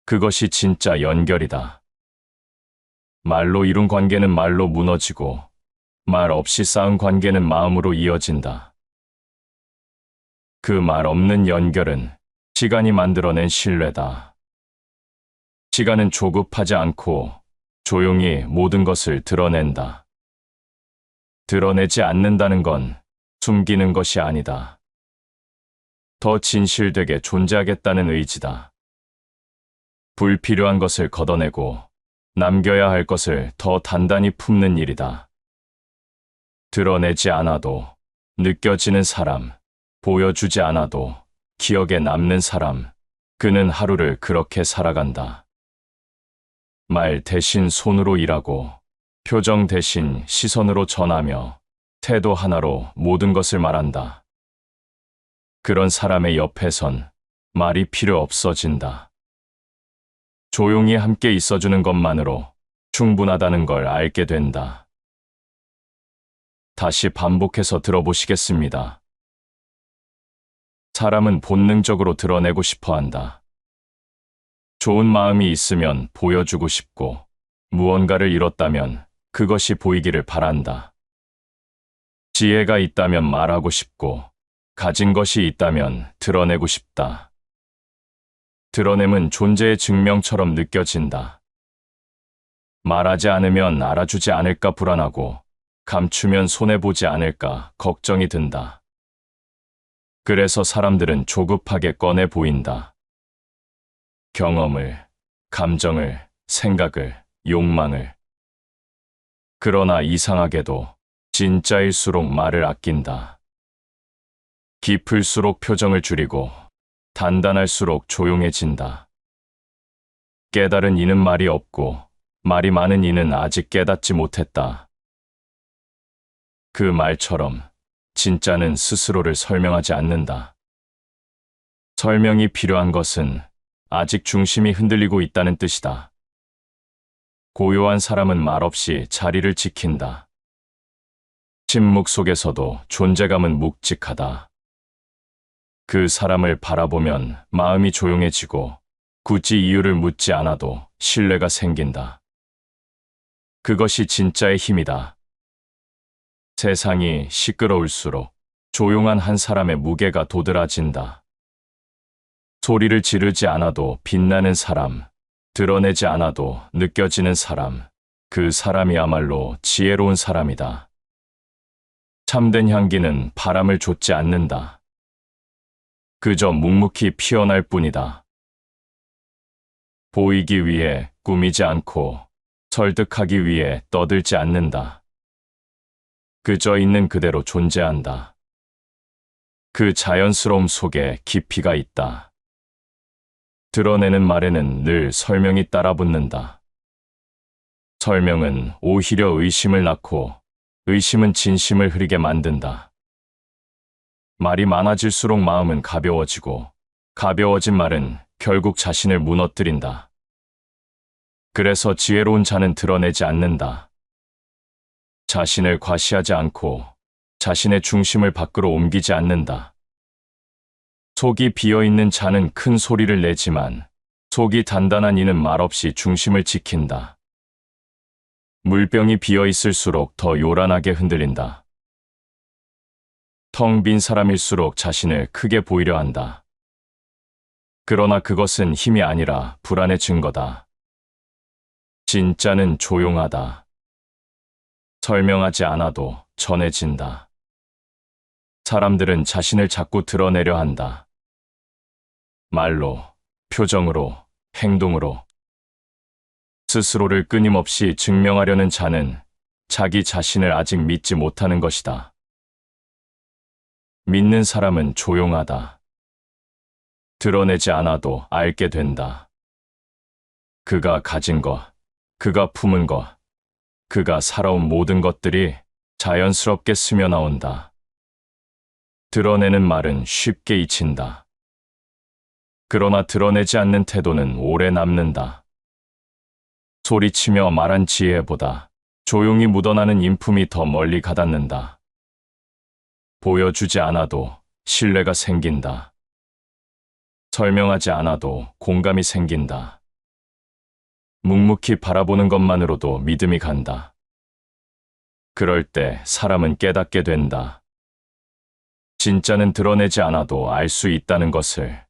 그것이 진짜 연결이다. 말로 이룬 관계는 말로 무너지고, 말 없이 쌓은 관계는 마음으로 이어진다. 그 말 없는 연결은 시간이 만들어낸 신뢰다. 시간은 조급하지 않고 조용히 모든 것을 드러낸다. 드러내지 않는다는 건 숨기는 것이 아니다. 더 진실되게 존재하겠다는 의지다. 불필요한 것을 걷어내고 남겨야 할 것을 더 단단히 품는 일이다. 드러내지 않아도 느껴지는 사람, 보여주지 않아도 기억에 남는 사람, 그는 하루를 그렇게 살아간다. 말 대신 손으로 일하고, 표정 대신 시선으로 전하며, 태도 하나로 모든 것을 말한다. 그런 사람의 옆에선 말이 필요 없어진다. 조용히 함께 있어주는 것만으로 충분하다는 걸 알게 된다. 다시 반복해서 들어보시겠습니다. 사람은 본능적으로 드러내고 싶어 한다. 좋은 마음이 있으면 보여주고 싶고, 무언가를 잃었다면 그것이 보이기를 바란다. 지혜가 있다면 말하고 싶고, 가진 것이 있다면 드러내고 싶다. 드러냄은 존재의 증명처럼 느껴진다. 말하지 않으면 알아주지 않을까 불안하고, 감추면 손해보지 않을까 걱정이 든다. 그래서 사람들은 조급하게 꺼내 보인다. 경험을, 감정을, 생각을, 욕망을. 그러나 이상하게도 진짜일수록 말을 아낀다. 깊을수록 표정을 줄이고 단단할수록 조용해진다. 깨달은 이는 말이 없고 말이 많은 이는 아직 깨닫지 못했다. 그 말처럼 진짜는 스스로를 설명하지 않는다. 설명이 필요한 것은 아직 중심이 흔들리고 있다는 뜻이다. 고요한 사람은 말없이 자리를 지킨다. 침묵 속에서도 존재감은 묵직하다. 그 사람을 바라보면 마음이 조용해지고 굳이 이유를 묻지 않아도 신뢰가 생긴다. 그것이 진짜의 힘이다. 세상이 시끄러울수록 조용한 한 사람의 무게가 도드라진다. 소리를 지르지 않아도 빛나는 사람, 드러내지 않아도 느껴지는 사람, 그 사람이야말로 지혜로운 사람이다. 참된 향기는 바람을 좇지 않는다. 그저 묵묵히 피어날 뿐이다. 보이기 위해 꾸미지 않고 설득하기 위해 떠들지 않는다. 그저 있는 그대로 존재한다. 그 자연스러움 속에 깊이가 있다. 드러내는 말에는 늘 설명이 따라붙는다. 설명은 오히려 의심을 낳고 의심은 진심을 흐리게 만든다. 말이 많아질수록 마음은 가벼워지고 가벼워진 말은 결국 자신을 무너뜨린다. 그래서 지혜로운 자는 드러내지 않는다. 자신을 과시하지 않고 자신의 중심을 밖으로 옮기지 않는다. 속이 비어있는 자는 큰 소리를 내지만 속이 단단한 이는 말없이 중심을 지킨다. 물병이 비어있을수록 더 요란하게 흔들린다. 텅 빈 사람일수록 자신을 크게 보이려 한다. 그러나 그것은 힘이 아니라 불안의 증거다. 진짜는 조용하다. 설명하지 않아도 전해진다. 사람들은 자신을 자꾸 드러내려 한다. 말로, 표정으로, 행동으로. 스스로를 끊임없이 증명하려는 자는 자기 자신을 아직 믿지 못하는 것이다. 믿는 사람은 조용하다. 드러내지 않아도 알게 된다. 그가 가진 것, 그가 품은 것, 그가 살아온 모든 것들이 자연스럽게 스며나온다. 드러내는 말은 쉽게 잊힌다. 그러나 드러내지 않는 태도는 오래 남는다. 소리치며 말한 지혜보다 조용히 묻어나는 인품이 더 멀리 가닿는다. 보여주지 않아도 신뢰가 생긴다. 설명하지 않아도 공감이 생긴다. 묵묵히 바라보는 것만으로도 믿음이 간다. 그럴 때 사람은 깨닫게 된다. 진짜는 드러내지 않아도 알 수 있다는 것을.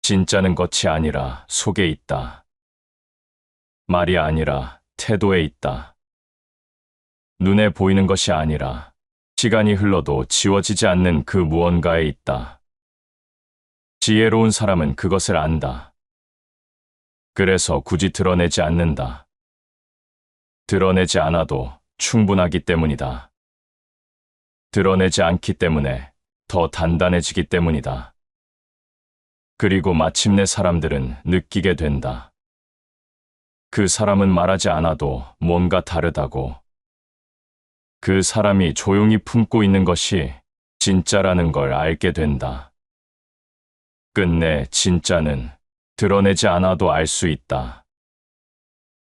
진짜는 겉이 아니라 속에 있다. 말이 아니라 태도에 있다. 눈에 보이는 것이 아니라 시간이 흘러도 지워지지 않는 그 무언가에 있다. 지혜로운 사람은 그것을 안다. 그래서 굳이 드러내지 않는다. 드러내지 않아도 충분하기 때문이다. 드러내지 않기 때문에 더 단단해지기 때문이다. 그리고 마침내 사람들은 느끼게 된다. 그 사람은 말하지 않아도 뭔가 다르다고. 그 사람이 조용히 품고 있는 것이 진짜라는 걸 알게 된다. 끝내 진짜는 드러내지 않아도 알 수 있다.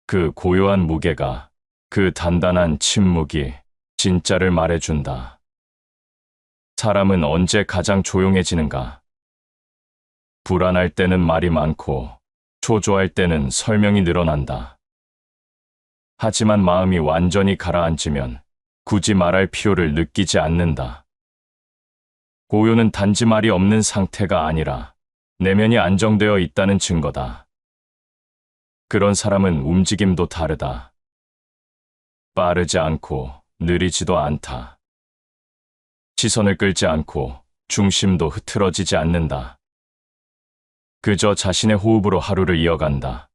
그 고요한 무게가, 그 단단한 침묵이 진짜를 말해준다. 사람은 언제 가장 조용해지는가? 불안할 때는 말이 많고 초조할 때는 설명이 늘어난다. 하지만 마음이 완전히 가라앉으면 굳이 말할 필요를 느끼지 않는다. 고요는 단지 말이 없는 상태가 아니라 내면이 안정되어 있다는 증거다. 그런 사람은 움직임도 다르다. 빠르지 않고 느리지도 않다. 시선을 끌지 않고 중심도 흐트러지지 않는다. 그저 자신의 호흡으로 하루를 이어간다.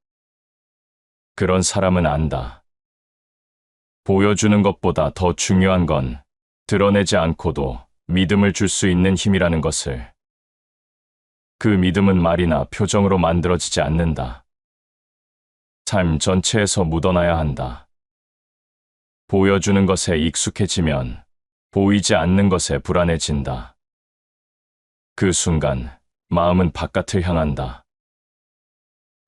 그런 사람은 안다. 보여주는 것보다 더 중요한 건 드러내지 않고도 믿음을 줄 수 있는 힘이라는 것을. 그 믿음은 말이나 표정으로 만들어지지 않는다. 삶 전체에서 묻어나야 한다. 보여주는 것에 익숙해지면 보이지 않는 것에 불안해진다. 그 순간 마음은 바깥을 향한다.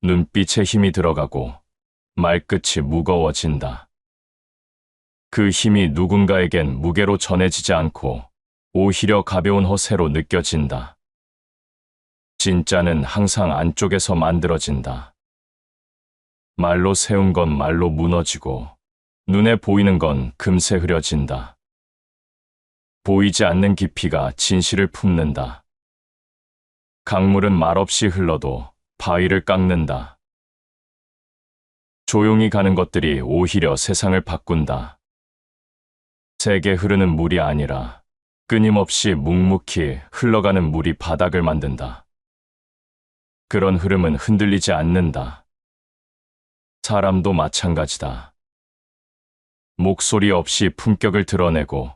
눈빛에 힘이 들어가고 말끝이 무거워진다. 그 힘이 누군가에겐 무게로 전해지지 않고 오히려 가벼운 허세로 느껴진다. 진짜는 항상 안쪽에서 만들어진다. 말로 세운 건 말로 무너지고 눈에 보이는 건 금세 흐려진다. 보이지 않는 깊이가 진실을 품는다. 강물은 말없이 흘러도 바위를 깎는다. 조용히 가는 것들이 오히려 세상을 바꾼다. 세게 흐르는 물이 아니라 끊임없이 묵묵히 흘러가는 물이 바닥을 만든다. 그런 흐름은 흔들리지 않는다. 사람도 마찬가지다. 목소리 없이 품격을 드러내고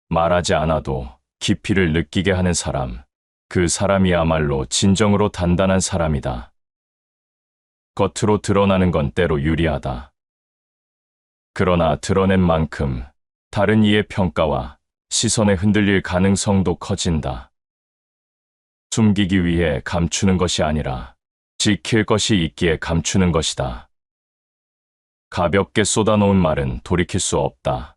말하지 않아도 깊이를 느끼게 하는 사람, 그 사람이야말로 진정으로 단단한 사람이다. 겉으로 드러나는 건 때로 유리하다. 그러나 드러낸 만큼 다른 이의 평가와 시선에 흔들릴 가능성도 커진다. 숨기기 위해 감추는 것이 아니라 지킬 것이 있기에 감추는 것이다. 가볍게 쏟아놓은 말은 돌이킬 수 없다.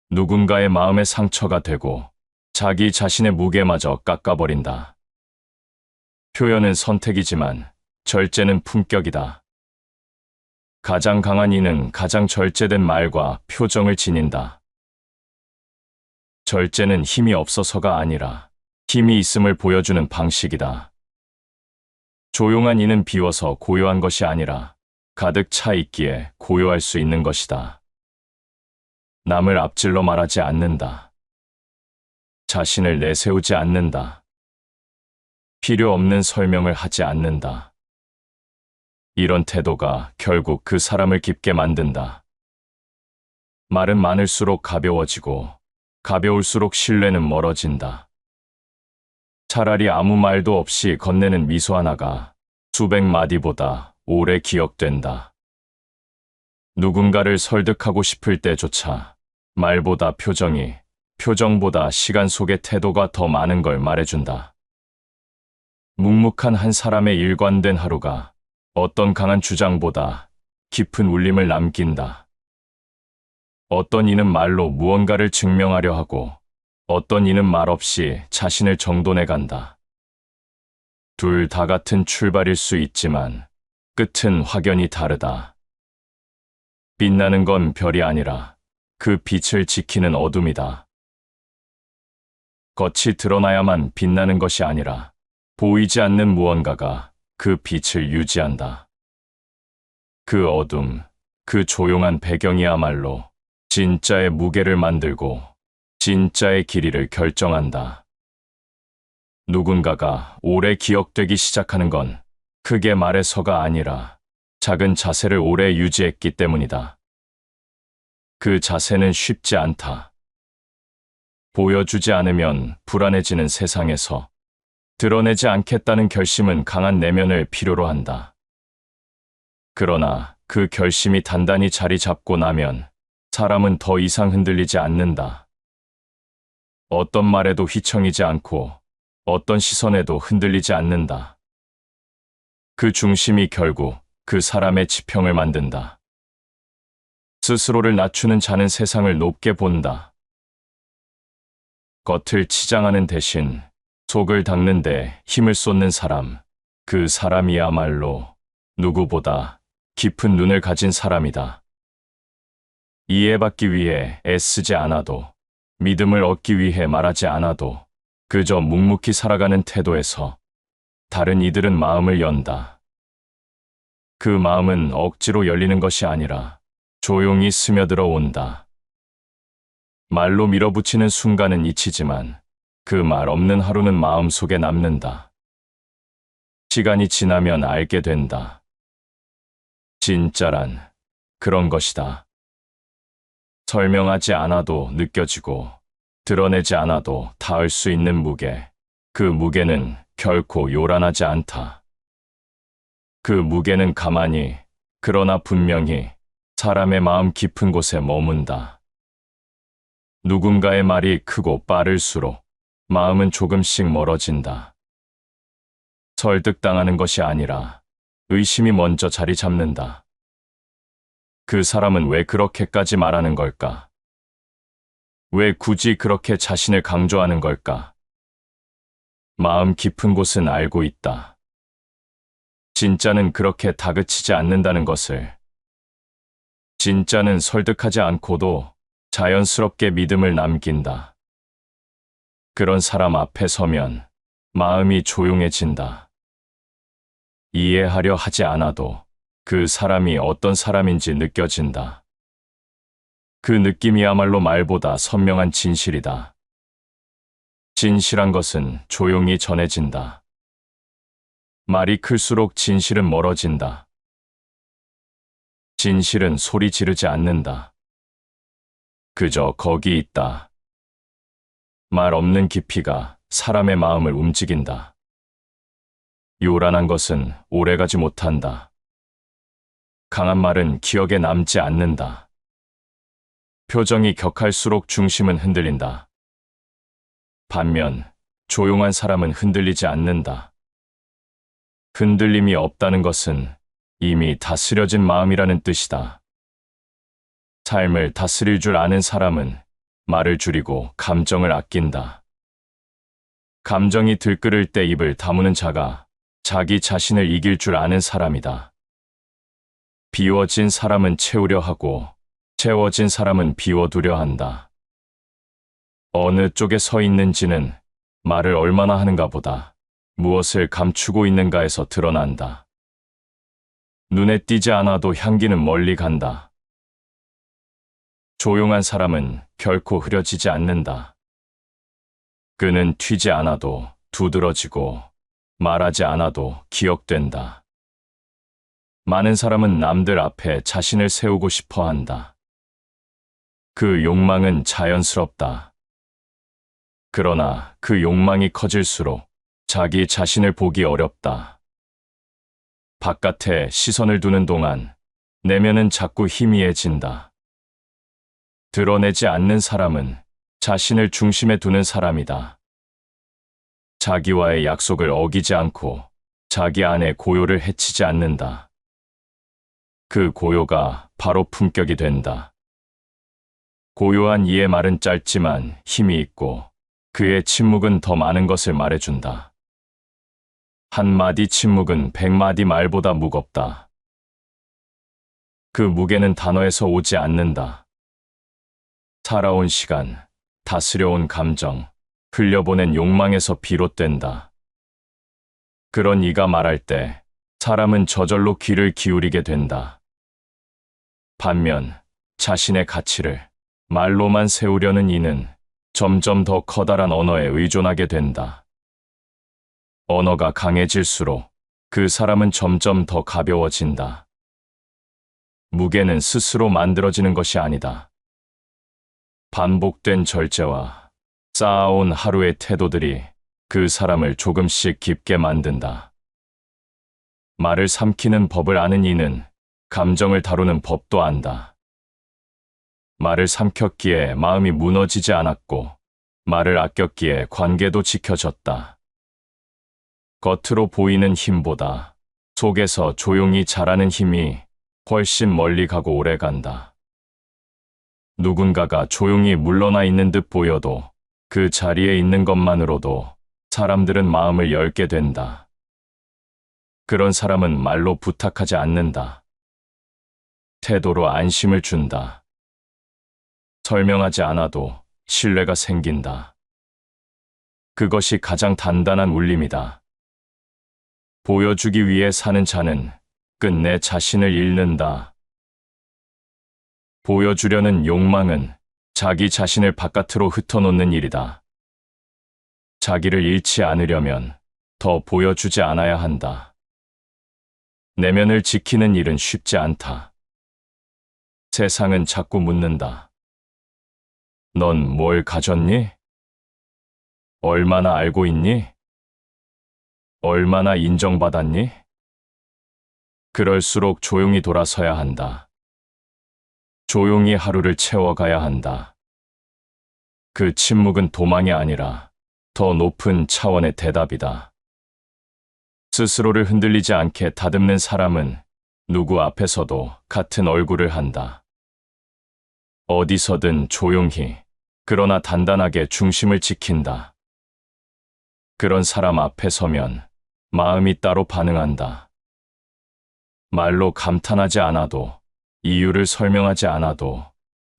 누군가의 마음에 상처가 되고 자기 자신의 무게마저 깎아버린다. 표현은 선택이지만 절제는 품격이다. 가장 강한 이는 가장 절제된 말과 표정을 지닌다. 절제는 힘이 없어서가 아니라 힘이 있음을 보여주는 방식이다. 조용한 이는 비워서 고요한 것이 아니라 가득 차 있기에 고요할 수 있는 것이다. 남을 앞질러 말하지 않는다. 자신을 내세우지 않는다. 필요 없는 설명을 하지 않는다. 이런 태도가 결국 그 사람을 깊게 만든다. 말은 많을수록 가벼워지고 가벼울수록 신뢰는 멀어진다. 차라리 아무 말도 없이 건네는 미소 하나가 수백 마디보다 오래 기억된다. 누군가를 설득하고 싶을 때조차 말보다 표정이, 표정보다 시간 속의 태도가 더 많은 걸 말해준다. 묵묵한 한 사람의 일관된 하루가 어떤 강한 주장보다 깊은 울림을 남긴다. 어떤 이는 말로 무언가를 증명하려 하고 어떤 이는 말없이 자신을 정돈해 간다. 둘 다 같은 출발일 수 있지만 끝은 확연히 다르다. 빛나는 건 별이 아니라 그 빛을 지키는 어둠이다. 겉이 드러나야만 빛나는 것이 아니라 보이지 않는 무언가가 그 빛을 유지한다. 그 어둠, 그 조용한 배경이야말로 진짜의 무게를 만들고 진짜의 길이를 결정한다. 누군가가 오래 기억되기 시작하는 건 크게 말해서가 아니라 작은 자세를 오래 유지했기 때문이다. 그 자세는 쉽지 않다. 보여주지 않으면 불안해지는 세상에서 드러내지 않겠다는 결심은 강한 내면을 필요로 한다. 그러나 그 결심이 단단히 자리 잡고 나면 사람은 더 이상 흔들리지 않는다. 어떤 말에도 휘청이지 않고 어떤 시선에도 흔들리지 않는다. 그 중심이 결국 그 사람의 지평을 만든다. 스스로를 낮추는 자는 세상을 높게 본다. 겉을 치장하는 대신 속을 닦는 데 힘을 쏟는 사람, 그 사람이야말로 누구보다 깊은 눈을 가진 사람이다. 이해받기 위해 애쓰지 않아도, 믿음을 얻기 위해 말하지 않아도 그저 묵묵히 살아가는 태도에서 다른 이들은 마음을 연다. 그 마음은 억지로 열리는 것이 아니라 조용히 스며들어 온다. 말로 밀어붙이는 순간은 잊히지만 그 말 없는 하루는 마음속에 남는다. 시간이 지나면 알게 된다. 진짜란 그런 것이다. 설명하지 않아도 느껴지고 드러내지 않아도 닿을 수 있는 무게. 그 무게는 결코 요란하지 않다. 그 무게는 가만히, 그러나 분명히 사람의 마음 깊은 곳에 머문다. 누군가의 말이 크고 빠를수록 마음은 조금씩 멀어진다. 설득당하는 것이 아니라 의심이 먼저 자리 잡는다. 그 사람은 왜 그렇게까지 말하는 걸까? 왜 굳이 그렇게 자신을 강조하는 걸까? 마음 깊은 곳은 알고 있다. 진짜는 그렇게 다그치지 않는다는 것을. 진짜는 설득하지 않고도 자연스럽게 믿음을 남긴다. 그런 사람 앞에 서면 마음이 조용해진다. 이해하려 하지 않아도 그 사람이 어떤 사람인지 느껴진다. 그 느낌이야말로 말보다 선명한 진실이다. 진실한 것은 조용히 전해진다. 말이 클수록 진실은 멀어진다. 진실은 소리 지르지 않는다. 그저 거기 있다. 말 없는 깊이가 사람의 마음을 움직인다. 요란한 것은 오래가지 못한다. 강한 말은 기억에 남지 않는다. 표정이 격할수록 중심은 흔들린다. 반면 조용한 사람은 흔들리지 않는다. 흔들림이 없다는 것은 이미 다스려진 마음이라는 뜻이다. 삶을 다스릴 줄 아는 사람은 말을 줄이고 감정을 아낀다. 감정이 들끓을 때 입을 다무는 자가 자기 자신을 이길 줄 아는 사람이다. 비워진 사람은 채우려 하고 채워진 사람은 비워두려 한다. 어느 쪽에 서 있는지는 말을 얼마나 하는가 보다 무엇을 감추고 있는가에서 드러난다. 눈에 띄지 않아도 향기는 멀리 간다. 조용한 사람은 결코 흐려지지 않는다. 끈은 튀지 않아도 두드러지고 말하지 않아도 기억된다. 많은 사람은 남들 앞에 자신을 세우고 싶어 한다. 그 욕망은 자연스럽다. 그러나 그 욕망이 커질수록 자기 자신을 보기 어렵다. 바깥에 시선을 두는 동안 내면은 자꾸 희미해진다. 드러내지 않는 사람은 자신을 중심에 두는 사람이다. 자기와의 약속을 어기지 않고 자기 안의 고요를 해치지 않는다. 그 고요가 바로 품격이 된다. 고요한 이의 말은 짧지만 힘이 있고 그의 침묵은 더 많은 것을 말해준다. 한마디 침묵은 100마디 말보다 무겁다. 그 무게는 단어에서 오지 않는다. 살아온 시간, 다스려온 감정, 흘려보낸 욕망에서 비롯된다. 그런 이가 말할 때 사람은 저절로 귀를 기울이게 된다. 반면 자신의 가치를 말로만 세우려는 이는 점점 더 커다란 언어에 의존하게 된다. 언어가 강해질수록 그 사람은 점점 더 가벼워진다. 무게는 스스로 만들어지는 것이 아니다. 반복된 절제와 쌓아온 하루의 태도들이 그 사람을 조금씩 깊게 만든다. 말을 삼키는 법을 아는 이는 감정을 다루는 법도 안다. 말을 삼켰기에 마음이 무너지지 않았고 말을 아꼈기에 관계도 지켜졌다. 겉으로 보이는 힘보다 속에서 조용히 자라는 힘이 훨씬 멀리 가고 오래 간다. 누군가가 조용히 물러나 있는 듯 보여도 그 자리에 있는 것만으로도 사람들은 마음을 열게 된다. 그런 사람은 말로 부탁하지 않는다. 태도로 안심을 준다. 설명하지 않아도 신뢰가 생긴다. 그것이 가장 단단한 울림이다. 보여주기 위해 사는 자는 끝내 자신을 잃는다. 보여주려는 욕망은 자기 자신을 바깥으로 흩어놓는 일이다. 자기를 잃지 않으려면 더 보여주지 않아야 한다. 내면을 지키는 일은 쉽지 않다. 세상은 자꾸 묻는다. 넌 뭘 가졌니? 얼마나 알고 있니? 얼마나 인정받았니? 그럴수록 조용히 돌아서야 한다. 조용히 하루를 채워가야 한다. 그 침묵은 도망이 아니라 더 높은 차원의 대답이다. 스스로를 흔들리지 않게 다듬는 사람은 누구 앞에서도 같은 얼굴을 한다. 어디서든 조용히, 그러나 단단하게 중심을 지킨다. 그런 사람 앞에 서면 마음이 따로 반응한다. 말로 감탄하지 않아도, 이유를 설명하지 않아도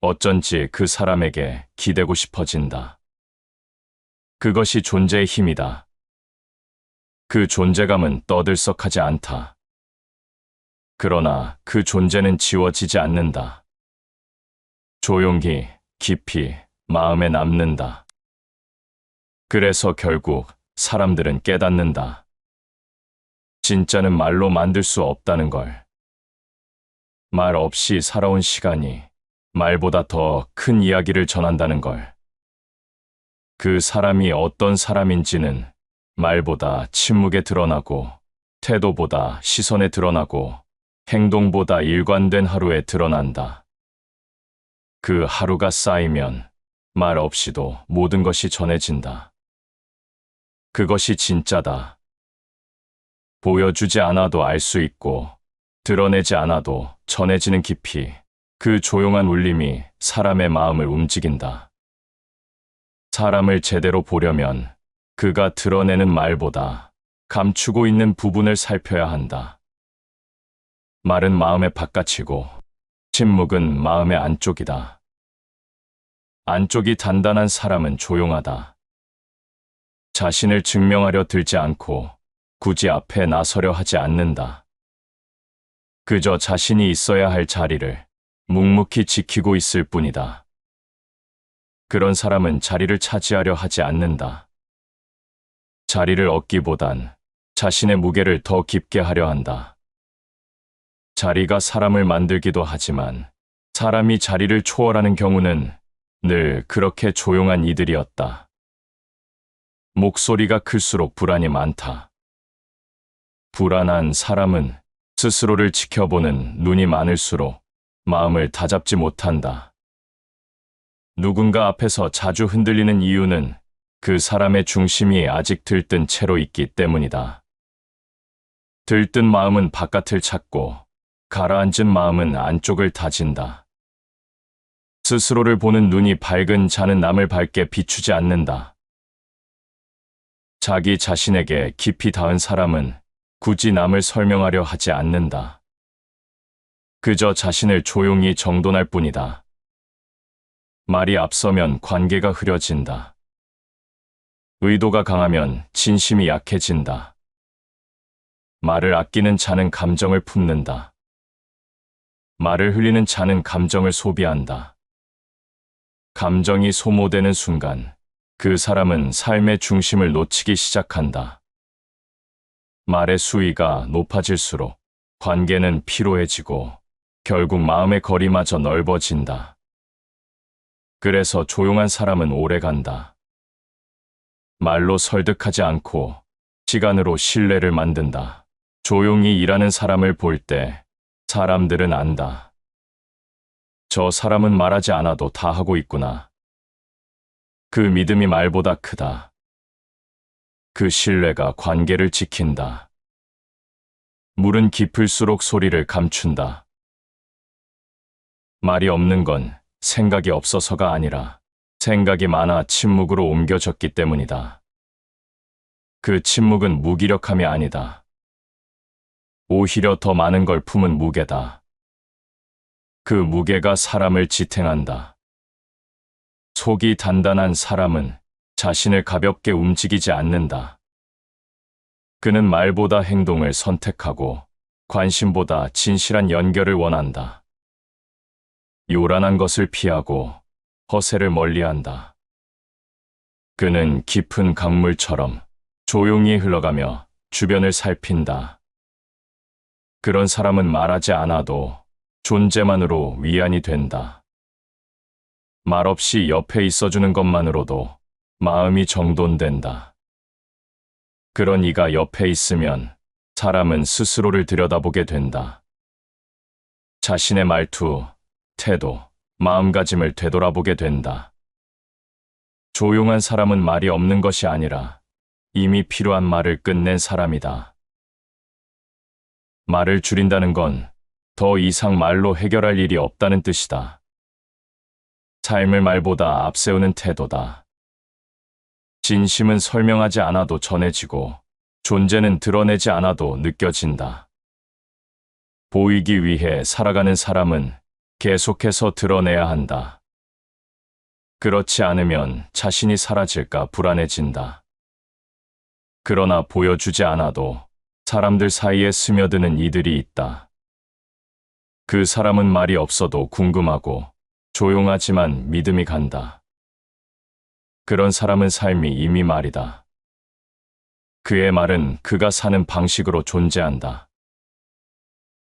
어쩐지 그 사람에게 기대고 싶어진다. 그것이 존재의 힘이다. 그 존재감은 떠들썩하지 않다. 그러나 그 존재는 지워지지 않는다. 조용히, 깊이 마음에 남는다. 그래서 결국 사람들은 깨닫는다. 진짜는 말로 만들 수 없다는 걸. 말 없이 살아온 시간이 말보다 더 큰 이야기를 전한다는 걸. 그 사람이 어떤 사람인지는 말보다 침묵에 드러나고, 태도보다 시선에 드러나고, 행동보다 일관된 하루에 드러난다. 그 하루가 쌓이면 말 없이도 모든 것이 전해진다. 그것이 진짜다. 보여주지 않아도 알 수 있고, 드러내지 않아도 전해지는 깊이, 그 조용한 울림이 사람의 마음을 움직인다. 사람을 제대로 보려면 그가 드러내는 말보다 감추고 있는 부분을 살펴야 한다. 말은 마음의 바깥이고, 침묵은 마음의 안쪽이다. 안쪽이 단단한 사람은 조용하다. 자신을 증명하려 들지 않고 굳이 앞에 나서려 하지 않는다. 그저 자신이 있어야 할 자리를 묵묵히 지키고 있을 뿐이다. 그런 사람은 자리를 차지하려 하지 않는다. 자리를 얻기보단 자신의 무게를 더 깊게 하려 한다. 자리가 사람을 만들기도 하지만 사람이 자리를 초월하는 경우는 늘 그렇게 조용한 이들이었다. 목소리가 클수록 불안이 많다. 불안한 사람은 스스로를 지켜보는 눈이 많을수록 마음을 다잡지 못한다. 누군가 앞에서 자주 흔들리는 이유는 그 사람의 중심이 아직 들뜬 채로 있기 때문이다. 들뜬 마음은 바깥을 찾고, 가라앉은 마음은 안쪽을 다진다. 스스로를 보는 눈이 밝은 자는 남을 밝게 비추지 않는다. 자기 자신에게 깊이 닿은 사람은 굳이 남을 설명하려 하지 않는다. 그저 자신을 조용히 정돈할 뿐이다. 말이 앞서면 관계가 흐려진다. 의도가 강하면 진심이 약해진다. 말을 아끼는 자는 감정을 품는다. 말을 흘리는 자는 감정을 소비한다. 감정이 소모되는 순간 그 사람은 삶의 중심을 놓치기 시작한다. 말의 수위가 높아질수록 관계는 피로해지고 결국 마음의 거리마저 넓어진다. 그래서 조용한 사람은 오래 간다. 말로 설득하지 않고 시간으로 신뢰를 만든다. 조용히 일하는 사람을 볼 때 사람들은 안다. 저 사람은 말하지 않아도 다 하고 있구나. 그 믿음이 말보다 크다. 그 신뢰가 관계를 지킨다. 물은 깊을수록 소리를 감춘다. 말이 없는 건 생각이 없어서가 아니라 생각이 많아 침묵으로 옮겨졌기 때문이다. 그 침묵은 무기력함이 아니다. 오히려 더 많은 걸 품은 무게다. 그 무게가 사람을 지탱한다. 속이 단단한 사람은 자신을 가볍게 움직이지 않는다. 그는 말보다 행동을 선택하고 관심보다 진실한 연결을 원한다. 요란한 것을 피하고 허세를 멀리한다. 그는 깊은 강물처럼 조용히 흘러가며 주변을 살핀다. 그런 사람은 말하지 않아도 존재만으로 위안이 된다. 말없이 옆에 있어주는 것만으로도 마음이 정돈된다. 그런 이가 옆에 있으면 사람은 스스로를 들여다보게 된다. 자신의 말투, 태도, 마음가짐을 되돌아보게 된다. 조용한 사람은 말이 없는 것이 아니라 이미 필요한 말을 끝낸 사람이다. 말을 줄인다는 건 더 이상 말로 해결할 일이 없다는 뜻이다. 삶을 말보다 앞세우는 태도다. 진심은 설명하지 않아도 전해지고 존재는 드러내지 않아도 느껴진다. 보이기 위해 살아가는 사람은 계속해서 드러내야 한다. 그렇지 않으면 자신이 사라질까 불안해진다. 그러나 보여주지 않아도 사람들 사이에 스며드는 이들이 있다. 그 사람은 말이 없어도 궁금하고 조용하지만 믿음이 간다. 그런 사람은 삶이 이미 말이다. 그의 말은 그가 사는 방식으로 존재한다.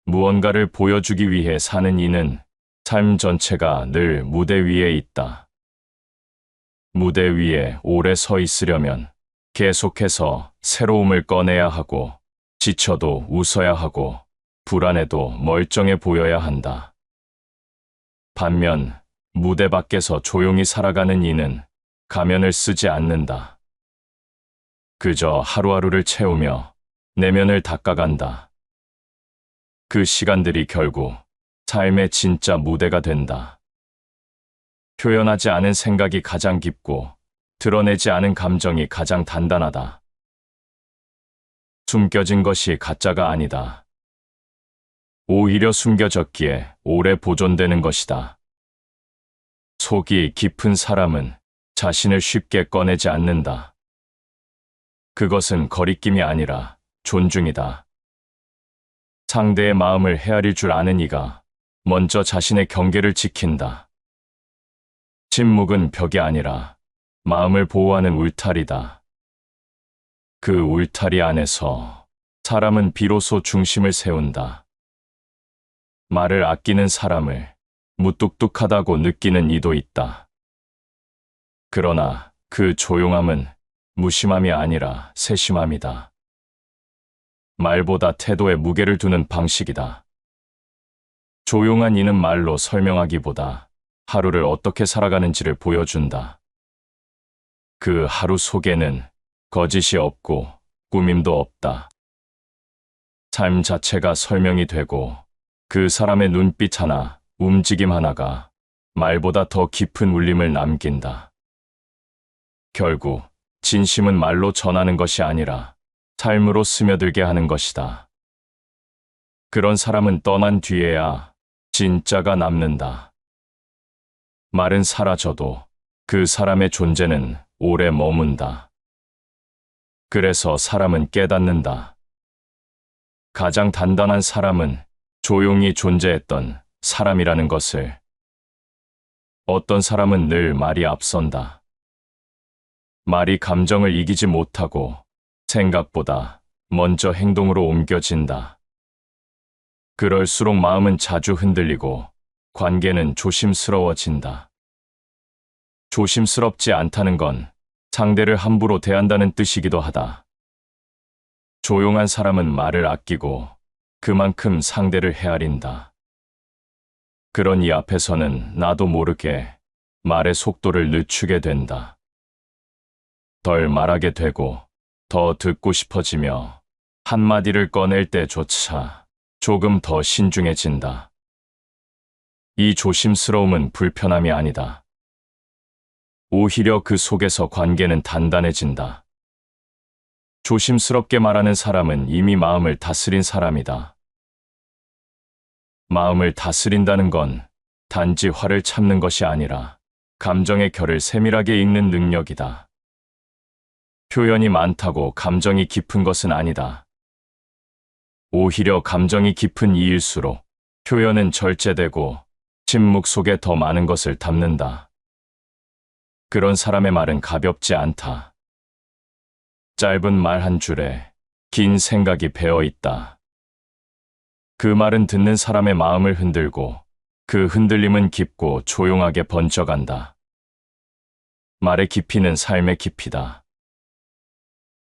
무언가를 보여주기 위해 사는 이는 삶 전체가 늘 무대 위에 있다. 무대 위에 오래 서 있으려면 계속해서 새로움을 꺼내야 하고 지쳐도 웃어야 하고 불안해도 멀쩡해 보여야 한다. 반면 무대 밖에서 조용히 살아가는 이는 가면을 쓰지 않는다. 그저 하루하루를 채우며 내면을 닦아간다. 그 시간들이 결국 삶의 진짜 무대가 된다. 표현하지 않은 생각이 가장 깊고 드러내지 않은 감정이 가장 단단하다. 숨겨진 것이 가짜가 아니다. 오히려 숨겨졌기에 오래 보존되는 것이다. 속이 깊은 사람은 자신을 쉽게 꺼내지 않는다. 그것은 거리낌이 아니라 존중이다. 상대의 마음을 헤아릴 줄 아는 이가 먼저 자신의 경계를 지킨다. 침묵은 벽이 아니라 마음을 보호하는 울타리다. 그 울타리 안에서 사람은 비로소 중심을 세운다. 말을 아끼는 사람을 무뚝뚝하다고 느끼는 이도 있다. 그러나 그 조용함은 무심함이 아니라 세심함이다. 말보다 태도에 무게를 두는 방식이다. 조용한 이는 말로 설명하기보다 하루를 어떻게 살아가는지를 보여준다. 그 하루 속에는 거짓이 없고 꾸밈도 없다. 삶 자체가 설명이 되고 그 사람의 눈빛 하나, 움직임 하나가 말보다 더 깊은 울림을 남긴다. 결국 진심은 말로 전하는 것이 아니라 삶으로 스며들게 하는 것이다. 그런 사람은 떠난 뒤에야 진짜가 남는다. 말은 사라져도 그 사람의 존재는 오래 머문다. 그래서 사람은 깨닫는다. 가장 단단한 사람은 조용히 존재했던 사람이라는 것을. 어떤 사람은 늘 말이 앞선다. 말이 감정을 이기지 못하고 생각보다 먼저 행동으로 옮겨진다. 그럴수록 마음은 자주 흔들리고 관계는 조심스러워진다. 조심스럽지 않다는 건 상대를 함부로 대한다는 뜻이기도 하다. 조용한 사람은 말을 아끼고 그만큼 상대를 헤아린다. 그런 이 앞에서는 나도 모르게 말의 속도를 늦추게 된다. 덜 말하게 되고 더 듣고 싶어지며 한마디를 꺼낼 때조차 조금 더 신중해진다. 이 조심스러움은 불편함이 아니다. 오히려 그 속에서 관계는 단단해진다. 조심스럽게 말하는 사람은 이미 마음을 다스린 사람이다. 마음을 다스린다는 건 단지 화를 참는 것이 아니라 감정의 결을 세밀하게 읽는 능력이다. 표현이 많다고 감정이 깊은 것은 아니다. 오히려 감정이 깊은 이일수록 표현은 절제되고 침묵 속에 더 많은 것을 담는다. 그런 사람의 말은 가볍지 않다. 짧은 말 한 줄에 긴 생각이 배어 있다. 그 말은 듣는 사람의 마음을 흔들고 그 흔들림은 깊고 조용하게 번져간다. 말의 깊이는 삶의 깊이다.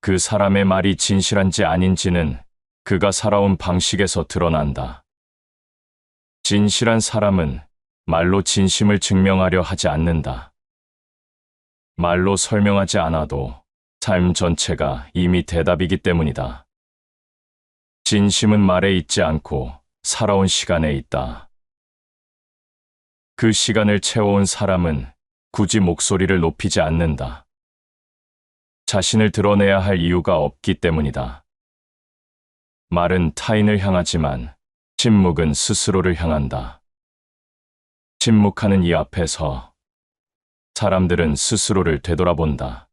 그 사람의 말이 진실한지 아닌지는 그가 살아온 방식에서 드러난다. 진실한 사람은 말로 진심을 증명하려 하지 않는다. 말로 설명하지 않아도 삶 전체가 이미 대답이기 때문이다. 진심은 말에 있지 않고 살아온 시간에 있다. 그 시간을 채워온 사람은 굳이 목소리를 높이지 않는다. 자신을 드러내야 할 이유가 없기 때문이다. 말은 타인을 향하지만 침묵은 스스로를 향한다. 침묵하는 이 앞에서 사람들은 스스로를 되돌아본다.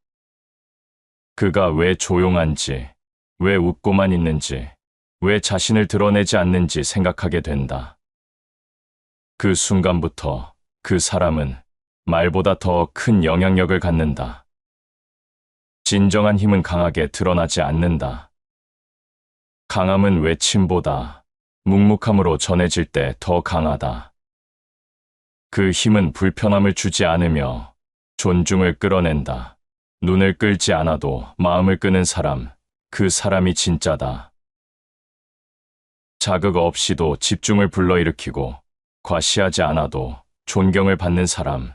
그가 왜 조용한지, 왜 웃고만 있는지, 왜 자신을 드러내지 않는지 생각하게 된다. 그 순간부터 그 사람은 말보다 더 큰 영향력을 갖는다. 진정한 힘은 강하게 드러나지 않는다. 강함은 외침보다 묵묵함으로 전해질 때 더 강하다. 그 힘은 불편함을 주지 않으며 존중을 끌어낸다. 눈을 끌지 않아도 마음을 끄는 사람, 그 사람이 진짜다. 자극 없이도 집중을 불러일으키고 과시하지 않아도 존경을 받는 사람,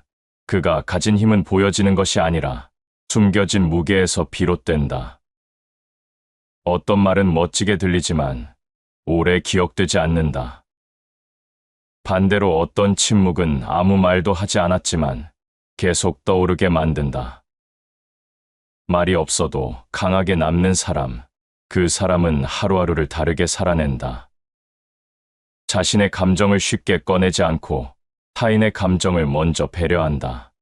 그가 가진 힘은 보여지는 것이 아니라 숨겨진 무게에서 비롯된다. 어떤 말은 멋지게 들리지만 오래 기억되지 않는다. 반대로 어떤 침묵은 아무 말도 하지 않았지만 계속 떠오르게 만든다. 말이 없어도 강하게 남는 사람, 그 사람은 하루하루를 다르게 살아낸다. 자신의 감정을 쉽게 꺼내지 않고 타인의 감정을 먼저 배려한다.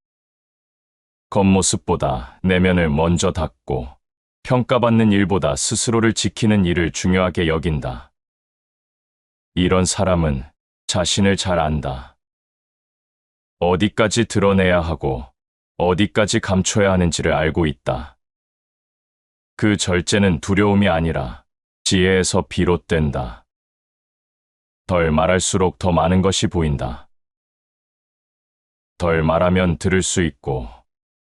겉모습보다 내면을 먼저 닫고 평가받는 일보다 스스로를 지키는 일을 중요하게 여긴다. 이런 사람은 자신을 잘 안다. 어디까지 드러내야 하고 어디까지 감춰야 하는지를 알고 있다. 그 절제는 두려움이 아니라 지혜에서 비롯된다. 덜 말할수록 더 많은 것이 보인다. 덜 말하면 들을 수 있고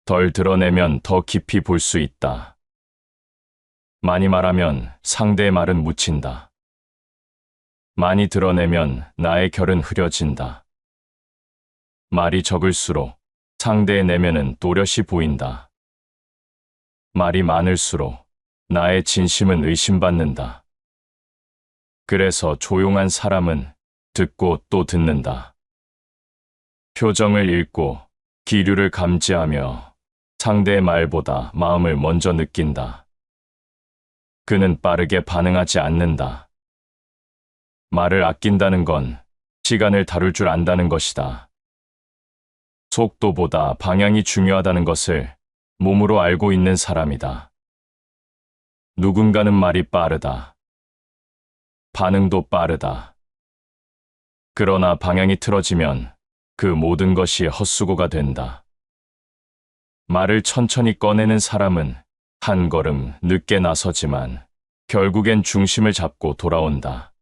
덜 드러내면 더 깊이 볼 수 있다. 많이 말하면 상대의 말은 묻힌다. 많이 드러내면 나의 결은 흐려진다. 말이 적을수록 상대의 내면은 또렷이 보인다. 말이 많을수록 나의 진심은 의심받는다. 그래서 조용한 사람은 듣고 또 듣는다. 표정을 읽고 기류를 감지하며 상대의 말보다 마음을 먼저 느낀다. 그는 빠르게 반응하지 않는다. 말을 아낀다는 건 시간을 다룰 줄 안다는 것이다. 속도보다 방향이 중요하다는 것을 몸으로 알고 있는 사람이다. 누군가는 말이 빠르다. 반응도 빠르다. 그러나 방향이 틀어지면 그 모든 것이 헛수고가 된다. 말을 천천히 꺼내는 사람은 한 걸음 늦게 나서지만 결국엔 중심을 잡고 돌아온다.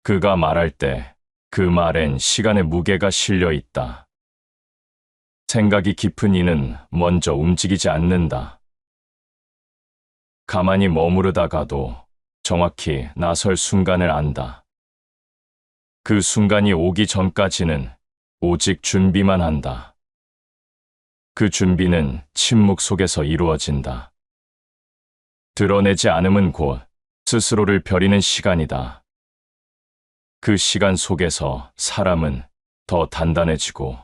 그가 말할 때 그 말엔 시간의 무게가 실려 있다. 생각이 깊은 이는 먼저 움직이지 않는다. 가만히 머무르다가도 정확히 나설 순간을 안다. 그 순간이 오기 전까지는 오직 준비만 한다. 그 준비는 침묵 속에서 이루어진다. 드러내지 않음은 곧 스스로를 벼리는 시간이다. 그 시간 속에서 사람은 더 단단해지고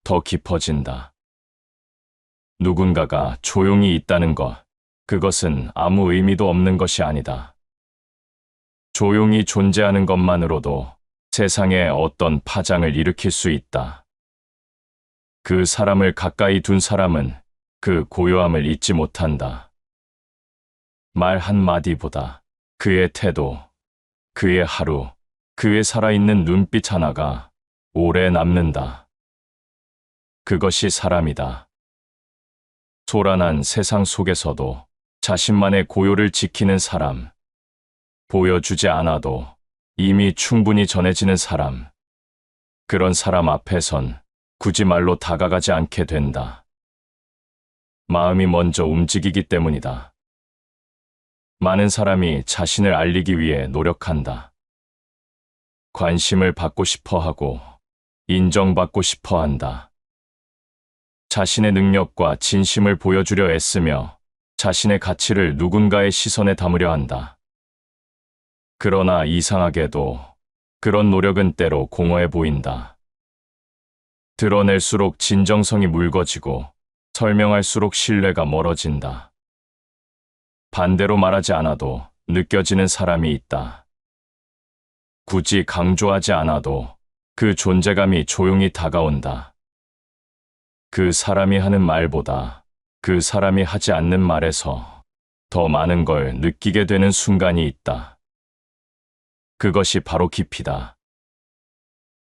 더 깊어진다. 누군가가 조용히 있다는 것, 그것은 아무 의미도 없는 것이 아니다. 조용히 존재하는 것만으로도 세상에 어떤 파장을 일으킬 수 있다. 그 사람을 가까이 둔 사람은 그 고요함을 잊지 못한다. 말 한마디보다 그의 태도, 그의 하루, 그의 살아있는 눈빛 하나가 오래 남는다. 그것이 사람이다. 소란한 세상 속에서도 자신만의 고요를 지키는 사람, 보여주지 않아도 이미 충분히 전해지는 사람, 그런 사람 앞에선 굳이 말로 다가가지 않게 된다. 마음이 먼저 움직이기 때문이다. 많은 사람이 자신을 알리기 위해 노력한다. 관심을 받고 싶어 하고 인정받고 싶어 한다. 자신의 능력과 진심을 보여주려 애쓰며 자신의 가치를 누군가의 시선에 담으려 한다. 그러나 이상하게도 그런 노력은 때로 공허해 보인다. 드러낼수록 진정성이 묽어지고 설명할수록 신뢰가 멀어진다. 반대로 말하지 않아도 느껴지는 사람이 있다. 굳이 강조하지 않아도 그 존재감이 조용히 다가온다. 그 사람이 하는 말보다 그 사람이 하지 않는 말에서 더 많은 걸 느끼게 되는 순간이 있다. 그것이 바로 깊이다.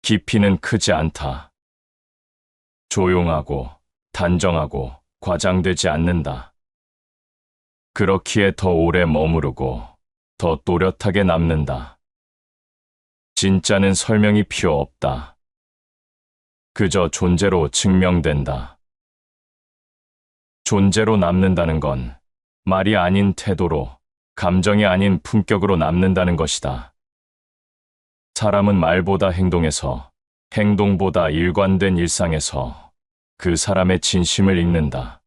깊이는 크지 않다. 조용하고 단정하고 과장되지 않는다. 그렇기에 더 오래 머무르고 더 또렷하게 남는다. 진짜는 설명이 필요 없다. 그저 존재로 증명된다. 존재로 남는다는 건 말이 아닌 태도로, 감정이 아닌 품격으로 남는다는 것이다. 사람은 말보다 행동에서, 행동보다 일관된 일상에서 그 사람의 진심을 읽는다.